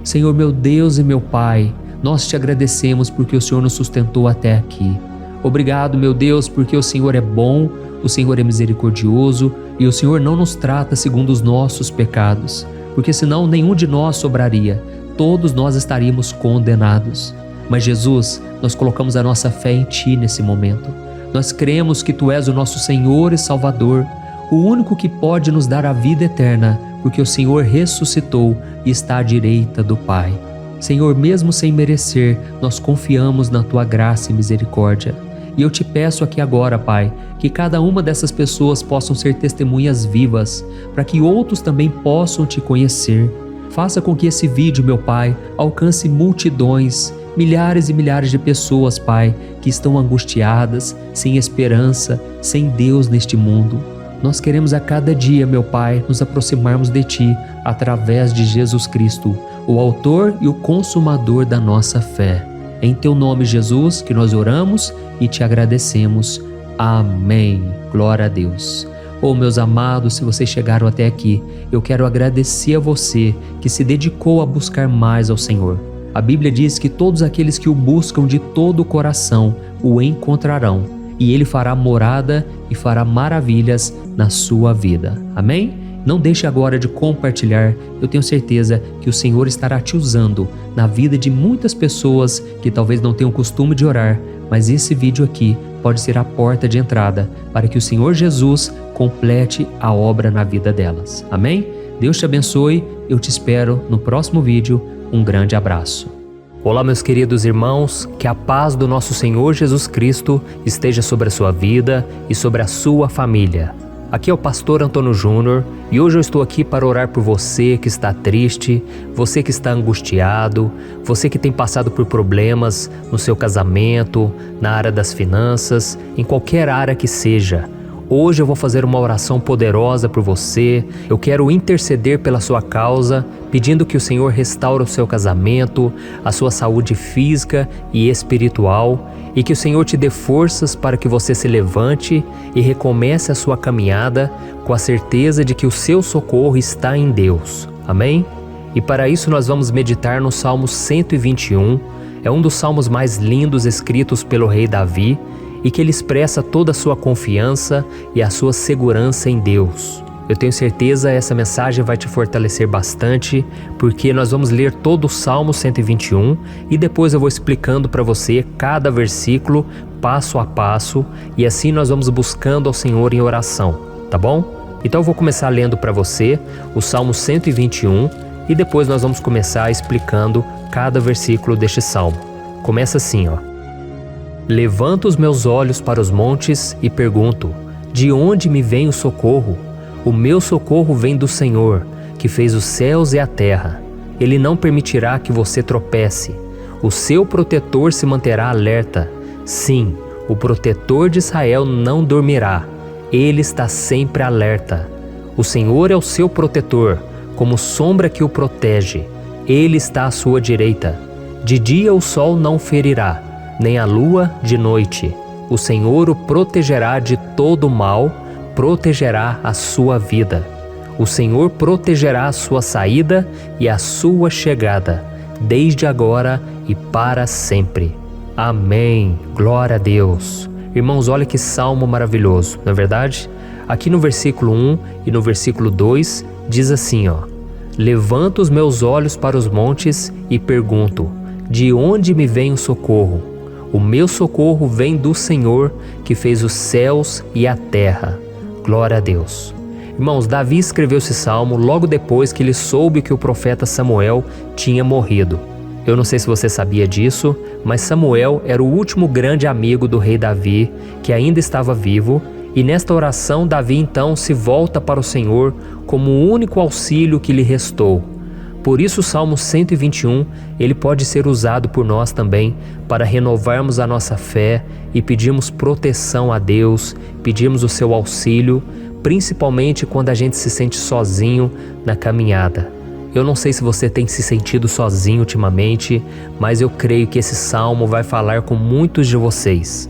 Senhor, meu Deus e meu Pai, nós te agradecemos porque o Senhor nos sustentou até aqui. Obrigado, meu Deus, porque o Senhor é bom, o Senhor é misericordioso e o Senhor não nos trata segundo os nossos pecados, porque senão nenhum de nós sobraria, todos nós estaríamos condenados. Mas Jesus, nós colocamos a nossa fé em Ti nesse momento. Nós cremos que Tu és o nosso Senhor e Salvador, o único que pode nos dar a vida eterna, porque o Senhor ressuscitou e está à direita do Pai. Senhor, mesmo sem merecer, nós confiamos na Tua graça e misericórdia. E eu te peço aqui agora, Pai, que cada uma dessas pessoas possam ser testemunhas vivas, para que outros também possam Te conhecer. Faça com que esse vídeo, meu Pai, alcance multidões, milhares e milhares de pessoas, Pai, que estão angustiadas, sem esperança, sem Deus neste mundo. Nós queremos a cada dia, meu Pai, nos aproximarmos de Ti através de Jesus Cristo, o autor e o consumador da nossa fé. Em Teu nome, Jesus, que nós oramos e Te agradecemos. Amém. Glória a Deus. Meus amados, se vocês chegaram até aqui, eu quero agradecer a você que se dedicou a buscar mais ao Senhor. A Bíblia diz que todos aqueles que o buscam de todo o coração o encontrarão, e Ele fará morada e fará maravilhas na sua vida. Amém? Não deixe agora de compartilhar, eu tenho certeza que o Senhor estará te usando na vida de muitas pessoas que talvez não tenham costume de orar, mas esse vídeo aqui pode ser a porta de entrada para que o Senhor Jesus complete a obra na vida delas. Amém? Deus te abençoe, eu te espero no próximo vídeo. Um grande abraço. Olá, meus queridos irmãos, que a paz do nosso Senhor Jesus Cristo esteja sobre a sua vida e sobre a sua família. Aqui é o pastor Antônio Júnior e hoje eu estou aqui para orar por você que está triste, você que está angustiado, você que tem passado por problemas no seu casamento, na área das finanças, em qualquer área que seja. Hoje eu vou fazer uma oração poderosa por você. Eu quero interceder pela sua causa, pedindo que o Senhor restaure o seu casamento, a sua saúde física e espiritual, e que o Senhor te dê forças para que você se levante e recomece a sua caminhada com a certeza de que o seu socorro está em Deus. Amém? E para isso nós vamos meditar no Salmo 121. É um dos salmos mais lindos escritos pelo rei Davi, e que ele expressa toda a sua confiança e a sua segurança em Deus. Eu tenho certeza essa mensagem vai te fortalecer bastante, porque nós vamos ler todo o Salmo 121 e depois eu vou explicando para você cada versículo, passo a passo, e assim nós vamos buscando ao Senhor em oração, tá bom? Então eu vou começar lendo para você o Salmo 121 e depois nós vamos começar explicando cada versículo deste salmo. Começa assim, ó. Levanto os meus olhos para os montes e pergunto: de onde me vem o socorro? O meu socorro vem do Senhor, que fez os céus e a terra. Ele não permitirá que você tropece. O seu protetor se manterá alerta. Sim, o protetor de Israel não dormirá. Ele está sempre alerta. O Senhor é o seu protetor, como sombra que o protege. Ele está à sua direita. De dia o sol não ferirá, nem a lua de noite. O Senhor o protegerá de todo mal, protegerá a sua vida. O Senhor protegerá a sua saída e a sua chegada, desde agora e para sempre. Amém. Glória a Deus. Irmãos, olha que salmo maravilhoso, não é verdade? Aqui no versículo 1 e no versículo 2 diz assim, ó: Levanto os meus olhos para os montes e pergunto: de onde me vem o socorro? O meu socorro vem do Senhor, que fez os céus e a terra. Glória a Deus. Irmãos, Davi escreveu esse salmo logo depois que ele soube que o profeta Samuel tinha morrido. Eu não sei se você sabia disso, mas Samuel era o último grande amigo do rei Davi, que ainda estava vivo, e nesta oração Davi então se volta para o Senhor como o único auxílio que lhe restou. Por isso o Salmo 121, ele pode ser usado por nós também para renovarmos a nossa fé e pedirmos proteção a Deus, pedirmos o seu auxílio, principalmente quando a gente se sente sozinho na caminhada. Eu não sei se você tem se sentido sozinho ultimamente, mas eu creio que esse salmo vai falar com muitos de vocês.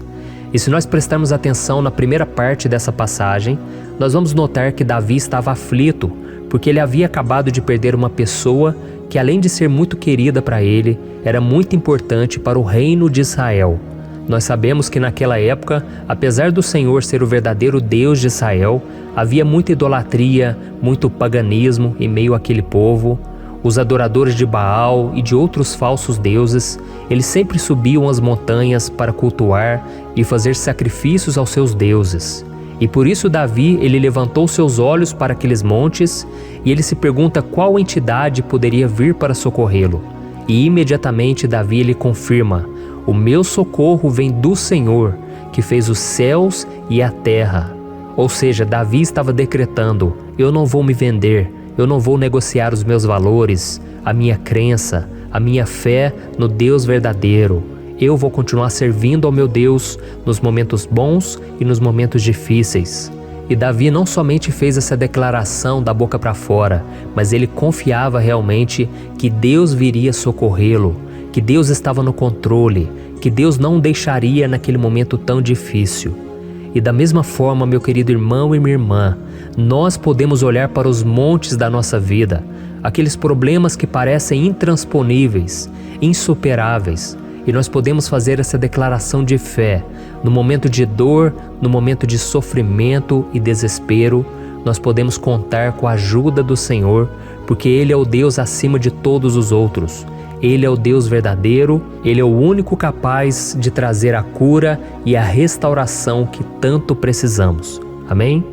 E se nós prestarmos atenção na primeira parte dessa passagem, nós vamos notar que Davi estava aflito, porque ele havia acabado de perder uma pessoa que, além de ser muito querida para ele, era muito importante para o reino de Israel. Nós sabemos que naquela época, apesar do Senhor ser o verdadeiro Deus de Israel, havia muita idolatria, muito paganismo em meio àquele povo. Os adoradores de Baal e de outros falsos deuses, eles sempre subiam as montanhas para cultuar e fazer sacrifícios aos seus deuses. E por isso Davi, ele levantou seus olhos para aqueles montes e ele se pergunta qual entidade poderia vir para socorrê-lo. E imediatamente Davi ele confirma: o meu socorro vem do Senhor, que fez os céus e a terra. Ou seja, Davi estava decretando: eu não vou me vender, eu não vou negociar os meus valores, a minha crença, a minha fé no Deus verdadeiro. Eu vou continuar servindo ao meu Deus nos momentos bons e nos momentos difíceis. E Davi não somente fez essa declaração da boca para fora, mas ele confiava realmente que Deus viria socorrê-lo, que Deus estava no controle, que Deus não o deixaria naquele momento tão difícil. E da mesma forma, meu querido irmão e minha irmã, nós podemos olhar para os montes da nossa vida, aqueles problemas que parecem intransponíveis, insuperáveis, e nós podemos fazer essa declaração de fé. No momento de dor, no momento de sofrimento e desespero, nós podemos contar com a ajuda do Senhor, porque Ele é o Deus acima de todos os outros. Ele é o Deus verdadeiro, Ele é o único capaz de trazer a cura e a restauração que tanto precisamos. Amém?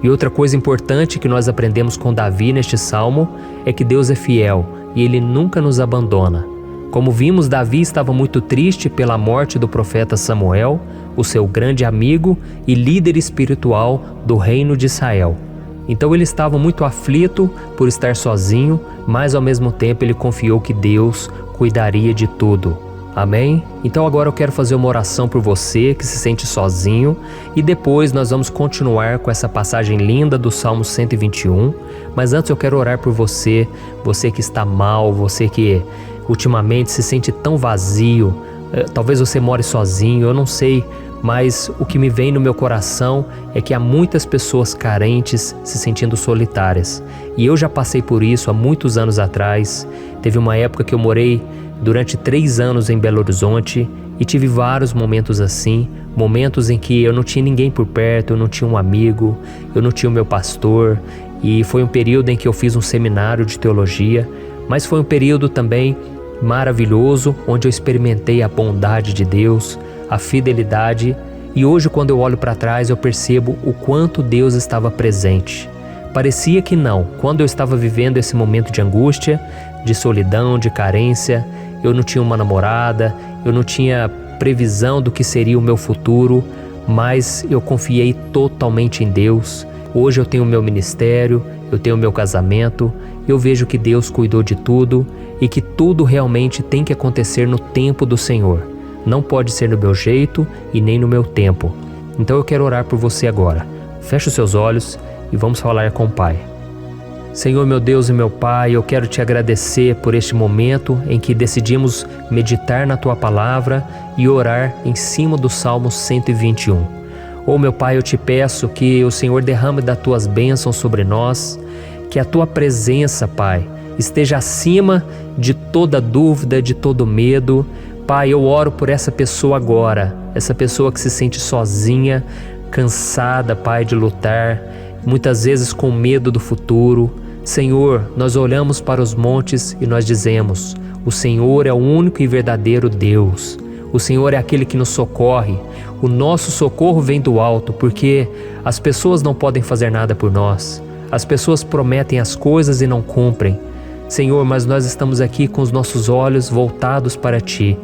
E outra coisa importante que nós aprendemos com Davi neste salmo é que Deus é fiel e Ele nunca nos abandona. Como vimos, Davi estava muito triste pela morte do profeta Samuel, o seu grande amigo e líder espiritual do reino de Israel. Então ele estava muito aflito por estar sozinho, mas ao mesmo tempo ele confiou que Deus cuidaria de tudo. Amém? Então agora eu quero fazer uma oração por você que se sente sozinho e depois nós vamos continuar com essa passagem linda do Salmo 121. Mas antes eu quero orar por você, você que está mal, você que ultimamente se sente tão vazio, talvez você more sozinho, eu não sei, mas o que me vem no meu coração é que há muitas pessoas carentes se sentindo solitárias. E eu já passei por isso há muitos anos atrás. Teve uma época que eu morei durante 3 anos em Belo Horizonte e tive vários momentos assim, momentos em que eu não tinha ninguém por perto, eu não tinha um amigo, eu não tinha o meu pastor, e foi um período em que eu fiz um seminário de teologia, mas foi um período também maravilhoso, onde eu experimentei a bondade de Deus, a fidelidade, e hoje quando eu olho para trás eu percebo o quanto Deus estava presente. Parecia que não, quando eu estava vivendo esse momento de angústia, de solidão, de carência, eu não tinha uma namorada, eu não tinha previsão do que seria o meu futuro, mas eu confiei totalmente em Deus. Hoje eu tenho o meu ministério, eu tenho o meu casamento, eu vejo que Deus cuidou de tudo e que tudo realmente tem que acontecer no tempo do Senhor. Não pode ser no meu jeito e nem no meu tempo. Então eu quero orar por você agora. Feche os seus olhos e vamos falar com o Pai. Senhor, meu Deus e meu Pai, eu quero te agradecer por este momento em que decidimos meditar na Tua Palavra e orar em cima do Salmo 121. Oh, meu Pai, eu te peço que o Senhor derrame das Tuas bênçãos sobre nós, que a Tua presença, Pai, esteja acima de toda dúvida, de todo medo. Pai, eu oro por essa pessoa agora, essa pessoa que se sente sozinha, cansada, Pai, de lutar, muitas vezes com medo do futuro. Senhor, nós olhamos para os montes e nós dizemos: o Senhor é o único e verdadeiro Deus. O Senhor é aquele que nos socorre. O nosso socorro vem do alto, porque as pessoas não podem fazer nada por nós. As pessoas prometem as coisas e não cumprem. Senhor, mas nós estamos aqui com os nossos olhos voltados para Ti.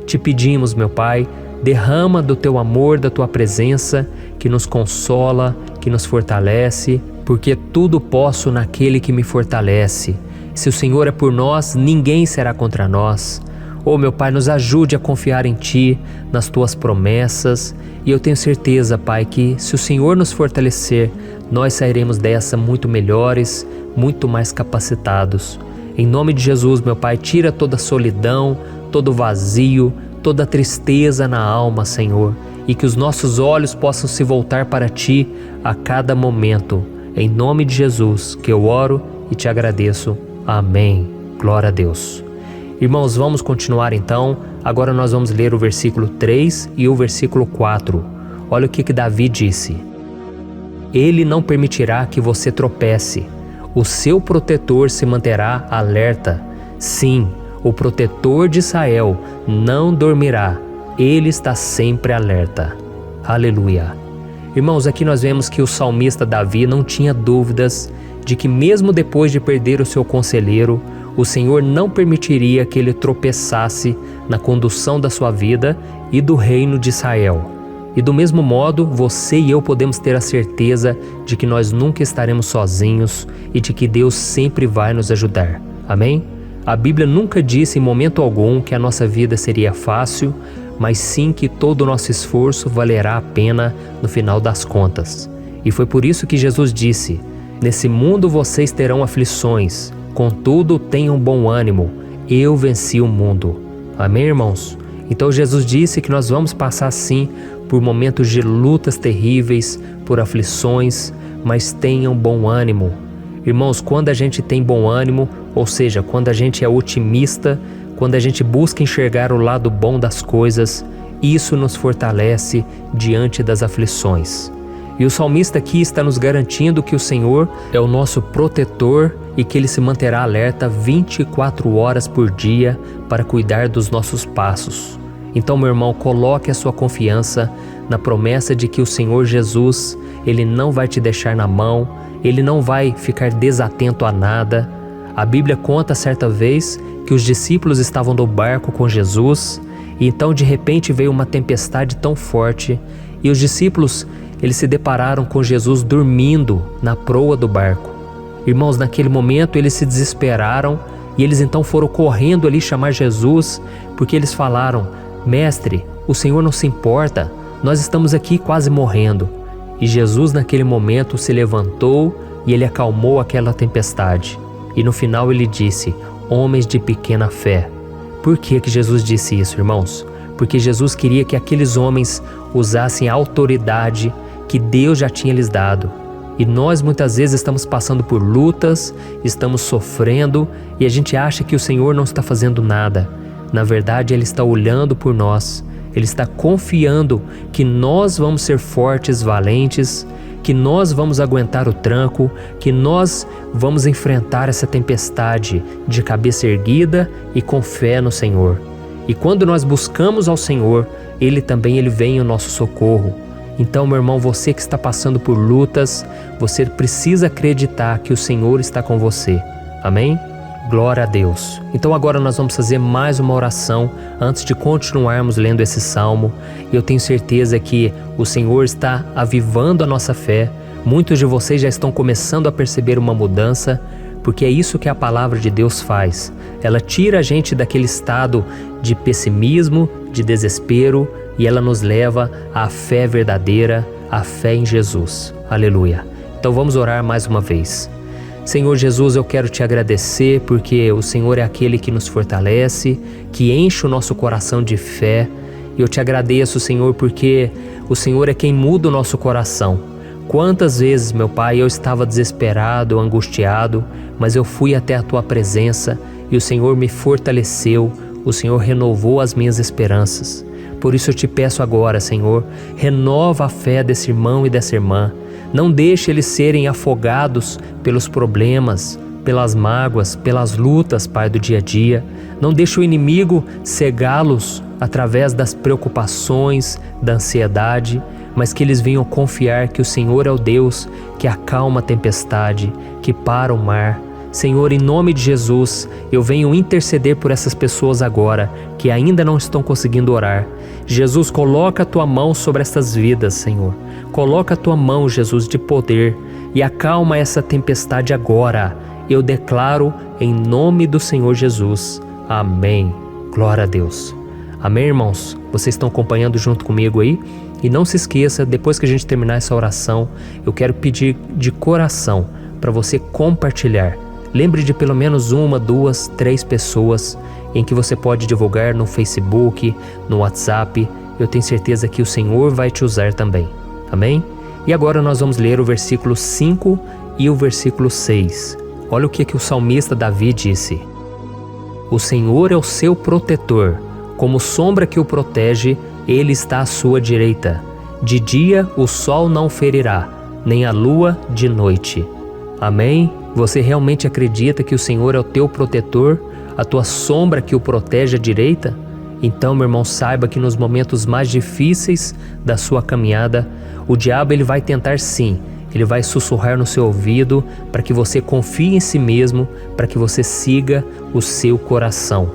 Te pedimos, meu Pai, derrama do Teu amor, da Tua presença, que nos consola, que nos fortalece, porque tudo posso naquele que me fortalece. Se o Senhor é por nós, ninguém será contra nós. Oh, meu Pai, nos ajude a confiar em Ti, nas Tuas promessas, e eu tenho certeza, Pai, que se o Senhor nos fortalecer, nós sairemos dessa muito melhores, muito mais capacitados. Em nome de Jesus, meu Pai, tira toda a solidão, todo o vazio, toda a tristeza na alma, Senhor, e que os nossos olhos possam se voltar para Ti a cada momento. Em nome de Jesus que eu oro e te agradeço. Amém. Glória a Deus. Irmãos, vamos continuar então. Agora nós vamos ler o versículo 3 e o versículo 4. Olha o que Davi disse. Ele não permitirá que você tropece. O seu protetor se manterá alerta. Sim, o protetor de Israel não dormirá. Ele está sempre alerta. Aleluia. Irmãos, aqui nós vemos que o salmista Davi não tinha dúvidas de que mesmo depois de perder o seu conselheiro, o Senhor não permitiria que ele tropeçasse na condução da sua vida e do reino de Israel. E do mesmo modo, você e eu podemos ter a certeza de que nós nunca estaremos sozinhos e de que Deus sempre vai nos ajudar. Amém? A Bíblia nunca disse em momento algum que a nossa vida seria fácil, mas sim que todo o nosso esforço valerá a pena no final das contas. E foi por isso que Jesus disse: nesse mundo vocês terão aflições, contudo tenham bom ânimo, eu venci o mundo. Amém, irmãos? Então Jesus disse que nós vamos passar sim por momentos de lutas terríveis, por aflições, mas tenham bom ânimo. Irmãos, quando a gente tem bom ânimo, ou seja, quando a gente é otimista, quando a gente busca enxergar o lado bom das coisas, isso nos fortalece diante das aflições. E o salmista aqui está nos garantindo que o Senhor é o nosso protetor e que Ele se manterá alerta 24 horas por dia para cuidar dos nossos passos. Então, meu irmão, coloque a sua confiança na promessa de que o Senhor Jesus, Ele não vai te deixar na mão, Ele não vai ficar desatento a nada. A Bíblia conta certa vez que os discípulos estavam no barco com Jesus e então de repente veio uma tempestade tão forte e os discípulos eles se depararam com Jesus dormindo na proa do barco. Irmãos, naquele momento eles se desesperaram e eles então foram correndo ali chamar Jesus, porque eles falaram: Mestre, o Senhor não se importa, nós estamos aqui quase morrendo. E Jesus naquele momento se levantou e Ele acalmou aquela tempestade. E no final Ele disse: homens de pequena fé. Por que Jesus disse isso, irmãos? Porque Jesus queria que aqueles homens usassem a autoridade que Deus já tinha lhes dado. E nós muitas vezes estamos passando por lutas, estamos sofrendo e a gente acha que o Senhor não está fazendo nada. Na verdade, Ele está olhando por nós, Ele está confiando que nós vamos ser fortes, valentes, que nós vamos aguentar o tranco, que nós vamos enfrentar essa tempestade de cabeça erguida e com fé no Senhor. E quando nós buscamos ao Senhor, Ele vem em nosso socorro. Então, meu irmão, você que está passando por lutas, você precisa acreditar que o Senhor está com você. Amém? Glória a Deus. Então agora nós vamos fazer mais uma oração antes de continuarmos lendo esse salmo. Eu tenho certeza que o Senhor está avivando a nossa fé. Muitos de vocês já estão começando a perceber uma mudança, porque é isso que a palavra de Deus faz. Ela tira a gente daquele estado de pessimismo, de desespero, e ela nos leva à fé verdadeira, à fé em Jesus. Aleluia. Então vamos orar mais uma vez. Senhor Jesus, eu quero te agradecer porque o Senhor é aquele que nos fortalece, que enche o nosso coração de fé. E eu te agradeço, Senhor, porque o Senhor é quem muda o nosso coração. Quantas vezes, meu Pai, eu estava desesperado, angustiado, mas eu fui até a Tua presença e o Senhor me fortaleceu, o Senhor renovou as minhas esperanças. Por isso eu te peço agora, Senhor, renova a fé desse irmão e dessa irmã. Não deixe eles serem afogados pelos problemas, pelas mágoas, pelas lutas, Pai, do dia a dia. Não deixe o inimigo cegá-los através das preocupações, da ansiedade, mas que eles venham confiar que o Senhor é o Deus que acalma a tempestade, que para o mar. Senhor, em nome de Jesus, eu venho interceder por essas pessoas agora que ainda não estão conseguindo orar. Jesus, coloca a Tua mão sobre essas vidas, Senhor. Coloca a Tua mão, Jesus, de poder e acalma essa tempestade agora. Eu declaro em nome do Senhor Jesus. Amém. Glória a Deus. Amém, irmãos? Vocês estão acompanhando junto comigo aí? E não se esqueça, depois que a gente terminar essa oração, eu quero pedir de coração para você compartilhar. Lembre de pelo menos 1, 2, 3 pessoas em que você pode divulgar no Facebook, no WhatsApp. Eu tenho certeza que o Senhor vai te usar também. Amém? E agora nós vamos ler o versículo 5 e o versículo 6. Olha o que o salmista Davi disse. O Senhor é o seu protetor, como sombra que o protege, Ele está à sua direita. De dia o sol não o ferirá, nem a lua de noite. Amém? Você realmente acredita que o Senhor é o teu protetor, a tua sombra que o protege à direita? Então, meu irmão, saiba que nos momentos mais difíceis da sua caminhada, o diabo ele vai tentar sim, ele vai sussurrar no seu ouvido para que você confie em si mesmo, para que você siga o seu coração.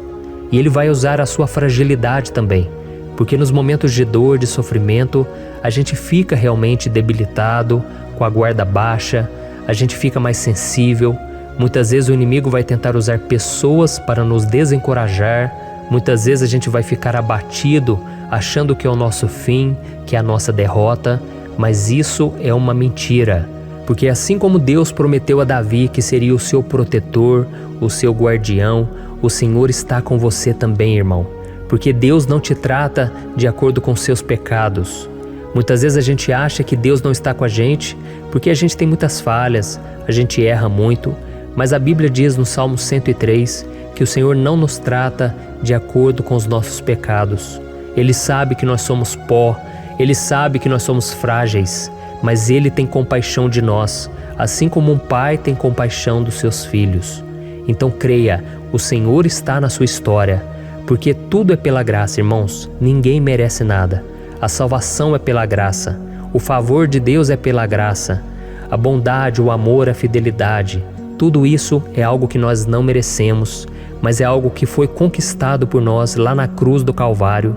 E ele vai usar a sua fragilidade também, porque nos momentos de dor, de sofrimento, a gente fica realmente debilitado, com a guarda baixa, a gente fica mais sensível. Muitas vezes o inimigo vai tentar usar pessoas para nos desencorajar. Muitas vezes a gente vai ficar abatido, achando que é o nosso fim, que é a nossa derrota, mas isso é uma mentira. Porque assim como Deus prometeu a Davi que seria o seu protetor, o seu guardião, o Senhor está com você também, irmão. Porque Deus não te trata de acordo com seus pecados. Muitas vezes a gente acha que Deus não está com a gente porque a gente tem muitas falhas, a gente erra muito, mas a Bíblia diz no Salmo 103 que o Senhor não nos trata de acordo com os nossos pecados. Ele sabe que nós somos pó, Ele sabe que nós somos frágeis, mas Ele tem compaixão de nós, assim como um pai tem compaixão dos seus filhos. Então creia, o Senhor está na sua história, porque tudo é pela graça, irmãos, ninguém merece nada. A salvação é pela graça, o favor de Deus é pela graça, a bondade, o amor, a fidelidade, tudo isso é algo que nós não merecemos, mas é algo que foi conquistado por nós lá na cruz do Calvário,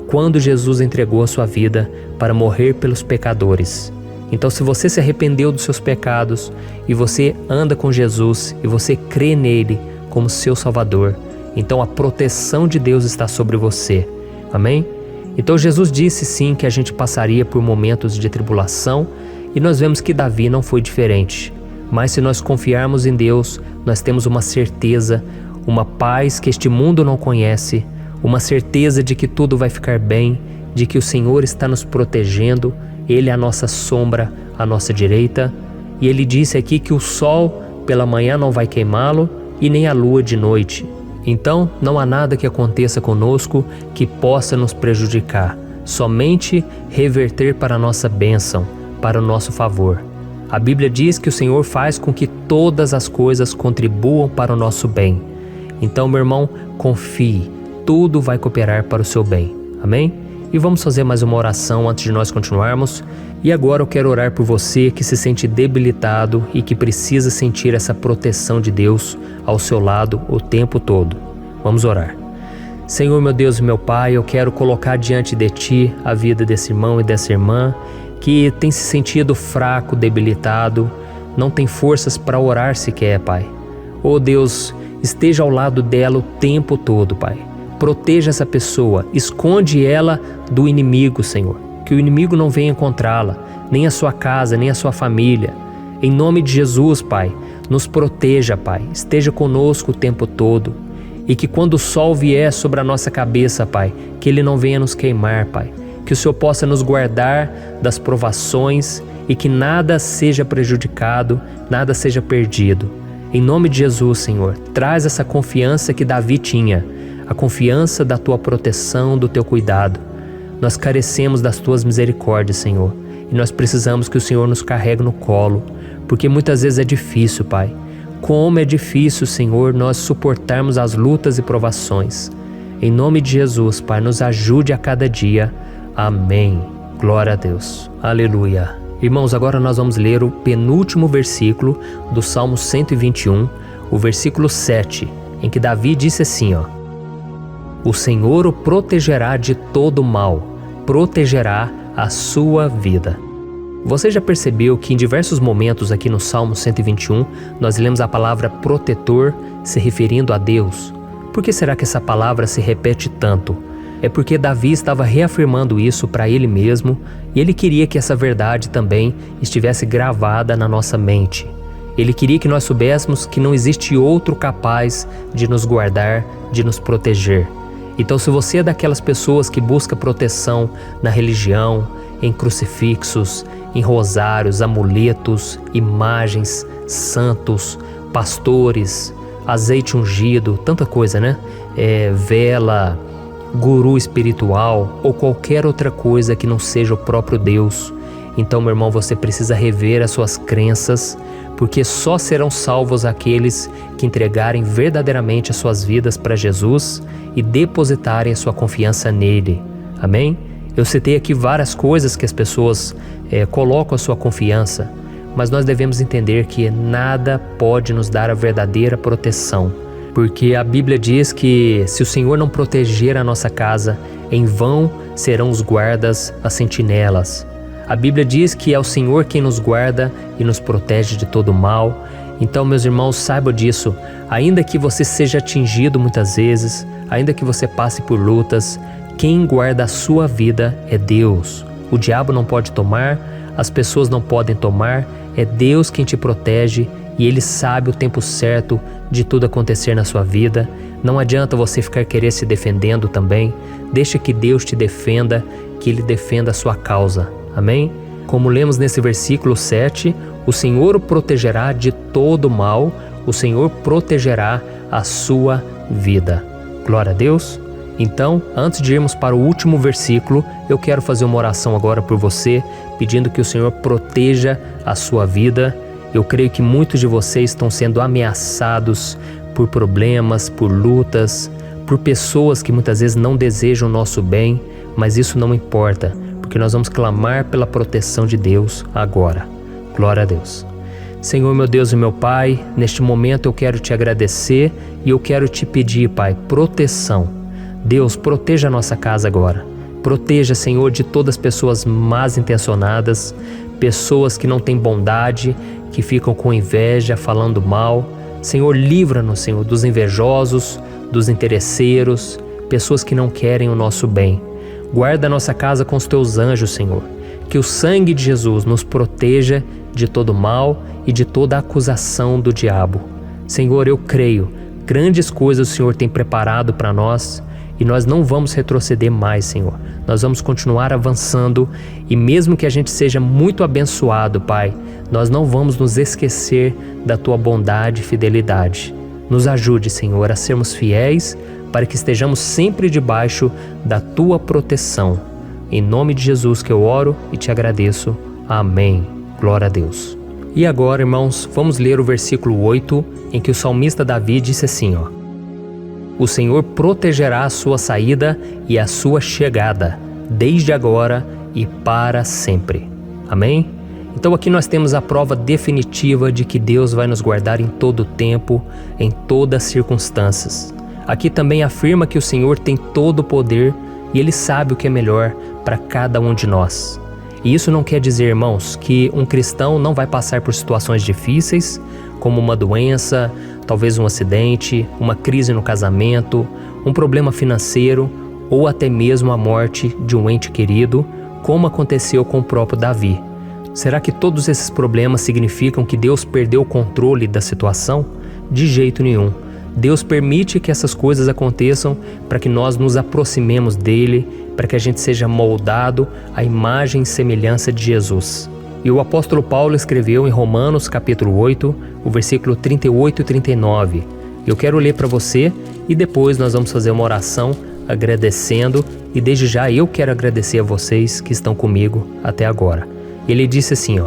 quando Jesus entregou a sua vida para morrer pelos pecadores. Então, se você se arrependeu dos seus pecados e você anda com Jesus e você crê nele como seu Salvador, então a proteção de Deus está sobre você. Amém? Então Jesus disse sim que a gente passaria por momentos de tribulação e nós vemos que Davi não foi diferente. Mas se nós confiarmos em Deus, nós temos uma certeza, uma paz que este mundo não conhece, uma certeza de que tudo vai ficar bem, de que o Senhor está nos protegendo, Ele é a nossa sombra, à nossa direita. E Ele disse aqui que o sol pela manhã não vai queimá-lo e nem a lua de noite. Então não há nada que aconteça conosco que possa nos prejudicar, somente reverter para a nossa bênção, para o nosso favor. A Bíblia diz que o Senhor faz com que todas as coisas contribuam para o nosso bem. Então, meu irmão, confie, tudo vai cooperar para o seu bem. Amém? E vamos fazer mais uma oração antes de nós continuarmos. E agora eu quero orar por você que se sente debilitado e que precisa sentir essa proteção de Deus ao seu lado o tempo todo. Vamos orar. Senhor, meu Deus e meu Pai, eu quero colocar diante de Ti a vida desse irmão e dessa irmã que tem se sentido fraco, debilitado, não tem forças para orar sequer, Pai. Oh Deus, esteja ao lado dela o tempo todo, Pai. Proteja essa pessoa, esconde ela do inimigo, Senhor. Que o inimigo não venha encontrá-la, nem a sua casa, nem a sua família. Em nome de Jesus, Pai, nos proteja, Pai. Esteja conosco o tempo todo. E que quando o sol vier sobre a nossa cabeça, Pai, que ele não venha nos queimar, Pai. Que o Senhor possa nos guardar das provações e que nada seja prejudicado, nada seja perdido. Em nome de Jesus, Senhor, traz essa confiança que Davi tinha, a confiança da Tua proteção, do Teu cuidado. Nós carecemos das Tuas misericórdias, Senhor, e nós precisamos que o Senhor nos carregue no colo, porque muitas vezes é difícil, Pai. Como é difícil, Senhor, nós suportarmos as lutas e provações. Em nome de Jesus, Pai, nos ajude a cada dia. Amém. Glória a Deus. Aleluia. Irmãos, agora nós vamos ler o penúltimo versículo do Salmo 121, o versículo 7, em que Davi disse assim, O Senhor o protegerá de todo mal, protegerá a sua vida. Você já percebeu que em diversos momentos aqui no Salmo 121, nós lemos a palavra protetor se referindo a Deus? Por que será que essa palavra se repete tanto? É porque Davi estava reafirmando isso para ele mesmo e ele queria que essa verdade também estivesse gravada na nossa mente. Ele queria que nós soubéssemos que não existe outro capaz de nos guardar, de nos proteger. Então, se você é daquelas pessoas que busca proteção na religião, em crucifixos, em rosários, amuletos, imagens, santos, pastores, azeite ungido, tanta coisa, né? Vela, guru espiritual ou qualquer outra coisa que não seja o próprio Deus. Então, meu irmão, você precisa rever as suas crenças, porque só serão salvos aqueles que entregarem verdadeiramente as suas vidas para Jesus e depositarem a sua confiança nele. Amém? Eu citei aqui várias coisas que as pessoas colocam a sua confiança, mas nós devemos entender que nada pode nos dar a verdadeira proteção, porque a Bíblia diz que se o Senhor não proteger a nossa casa, em vão serão os guardas, as sentinelas. A Bíblia diz que é o Senhor quem nos guarda e nos protege de todo mal. Então, meus irmãos, saibam disso. Ainda que você seja atingido muitas vezes, ainda que você passe por lutas, quem guarda a sua vida é Deus. O diabo não pode tomar, as pessoas não podem tomar, é Deus quem te protege e Ele sabe o tempo certo de tudo acontecer na sua vida. Não adianta você ficar querer se defendendo também. Deixa que Deus te defenda, que Ele defenda a sua causa. Amém? Como lemos nesse versículo 7, o Senhor o protegerá de todo mal, o Senhor protegerá a sua vida. Glória a Deus! Então, antes de irmos para o último versículo, eu quero fazer uma oração agora por você, pedindo que o Senhor proteja a sua vida. Eu creio que muitos de vocês estão sendo ameaçados por problemas, por lutas, por pessoas que muitas vezes não desejam o nosso bem, mas isso não importa, porque nós vamos clamar pela proteção de Deus agora. Glória a Deus. Senhor, meu Deus e meu Pai, neste momento eu quero te agradecer e eu quero te pedir, Pai, proteção. Deus, proteja a nossa casa agora. Proteja, Senhor, de todas as pessoas más intencionadas, pessoas que não têm bondade, que ficam com inveja, falando mal. Senhor, livra-nos, Senhor, dos invejosos, dos interesseiros, pessoas que não querem o nosso bem. Guarda a nossa casa com os teus anjos, Senhor. Que o sangue de Jesus nos proteja de todo mal e de toda acusação do diabo. Senhor, eu creio, grandes coisas o Senhor tem preparado para nós. E nós não vamos retroceder mais, Senhor. Nós vamos continuar avançando e mesmo que a gente seja muito abençoado, Pai, nós não vamos nos esquecer da Tua bondade e fidelidade. Nos ajude, Senhor, a sermos fiéis para que estejamos sempre debaixo da Tua proteção. Em nome de Jesus que eu oro e te agradeço. Amém. Glória a Deus. E agora, irmãos, vamos ler o versículo 8, em que o salmista Davi disse assim, O Senhor protegerá a sua saída e a sua chegada, desde agora e para sempre. Amém? Então aqui nós temos a prova definitiva de que Deus vai nos guardar em todo o tempo, em todas as circunstâncias. Aqui também afirma que o Senhor tem todo o poder e Ele sabe o que é melhor para cada um de nós. E isso não quer dizer, irmãos, que um cristão não vai passar por situações difíceis, como uma doença, talvez um acidente, uma crise no casamento, um problema financeiro ou até mesmo a morte de um ente querido, como aconteceu com o próprio Davi. Será que todos esses problemas significam que Deus perdeu o controle da situação? De jeito nenhum. Deus permite que essas coisas aconteçam para que nós nos aproximemos dele, para que a gente seja moldado à imagem e semelhança de Jesus. E o apóstolo Paulo escreveu em Romanos capítulo 8, o versículo 38 e 39. Eu quero ler para você e depois nós vamos fazer uma oração agradecendo, e desde já eu quero agradecer a vocês que estão comigo até agora. Ele disse assim,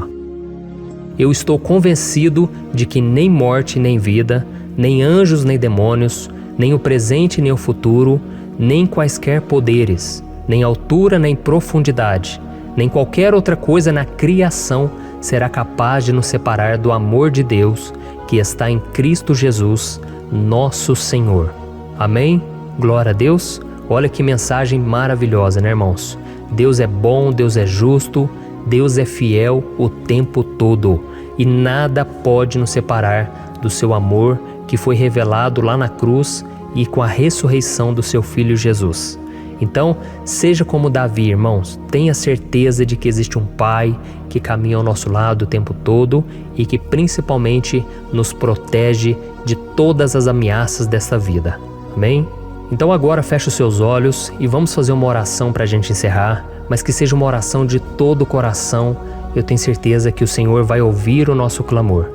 Eu estou convencido de que nem morte nem vida, nem anjos nem demônios, nem o presente nem o futuro, nem quaisquer poderes, nem altura nem profundidade, nem qualquer outra coisa na criação será capaz de nos separar do amor de Deus que está em Cristo Jesus, nosso Senhor. Amém? Glória a Deus. Olha que mensagem maravilhosa, né, irmãos? Deus é bom, Deus é justo, Deus é fiel o tempo todo e nada pode nos separar do seu amor que foi revelado lá na cruz e com a ressurreição do seu Filho Jesus. Então, seja como Davi, irmãos, tenha certeza de que existe um Pai que caminha ao nosso lado o tempo todo e que principalmente nos protege de todas as ameaças dessa vida. Amém? Então agora feche os seus olhos e vamos fazer uma oração para a gente encerrar, mas que seja uma oração de todo o coração. Eu tenho certeza que o Senhor vai ouvir o nosso clamor.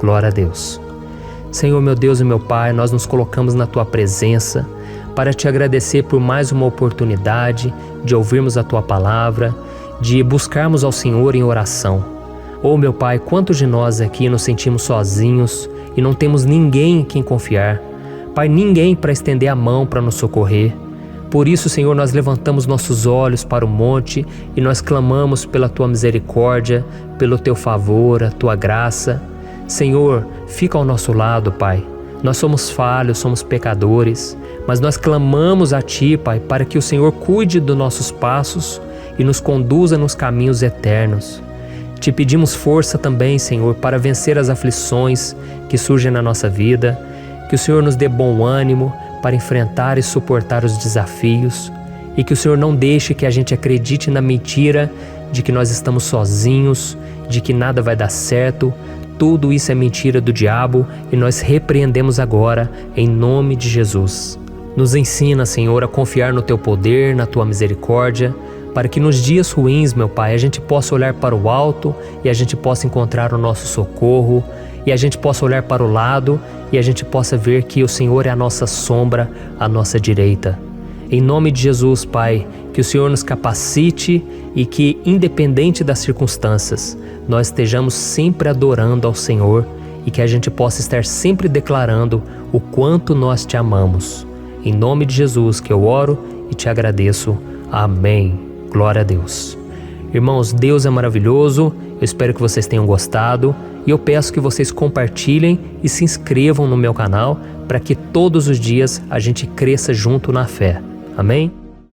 Glória a Deus. Senhor, meu Deus e meu Pai, nós nos colocamos na Tua presença para Te agradecer por mais uma oportunidade de ouvirmos a Tua palavra, de buscarmos ao Senhor em oração. Oh, meu Pai, quantos de nós aqui nos sentimos sozinhos e não temos ninguém em quem confiar. Pai, ninguém para estender a mão para nos socorrer. Por isso, Senhor, nós levantamos nossos olhos para o monte e nós clamamos pela Tua misericórdia, pelo Teu favor, a Tua graça. Senhor, fica ao nosso lado, Pai. Nós somos falhos, somos pecadores, mas nós clamamos a Ti, Pai, para que o Senhor cuide dos nossos passos e nos conduza nos caminhos eternos. Te pedimos força também, Senhor, para vencer as aflições que surgem na nossa vida, que o Senhor nos dê bom ânimo para enfrentar e suportar os desafios e que o Senhor não deixe que a gente acredite na mentira de que nós estamos sozinhos, de que nada vai dar certo. Tudo isso é mentira do diabo e nós repreendemos agora em nome de Jesus. Nos ensina, Senhor, a confiar no Teu poder, na Tua misericórdia, para que nos dias ruins, meu Pai, a gente possa olhar para o alto e a gente possa encontrar o nosso socorro, e a gente possa olhar para o lado e a gente possa ver que o Senhor é a nossa sombra, a nossa direita. Em nome de Jesus, Pai, que o Senhor nos capacite e que, independente das circunstâncias, nós estejamos sempre adorando ao Senhor e que a gente possa estar sempre declarando o quanto nós Te amamos. Em nome de Jesus que eu oro e Te agradeço. Amém. Glória a Deus. Irmãos, Deus é maravilhoso. Eu espero que vocês tenham gostado e eu peço que vocês compartilhem e se inscrevam no meu canal para que todos os dias a gente cresça junto na fé. Amém?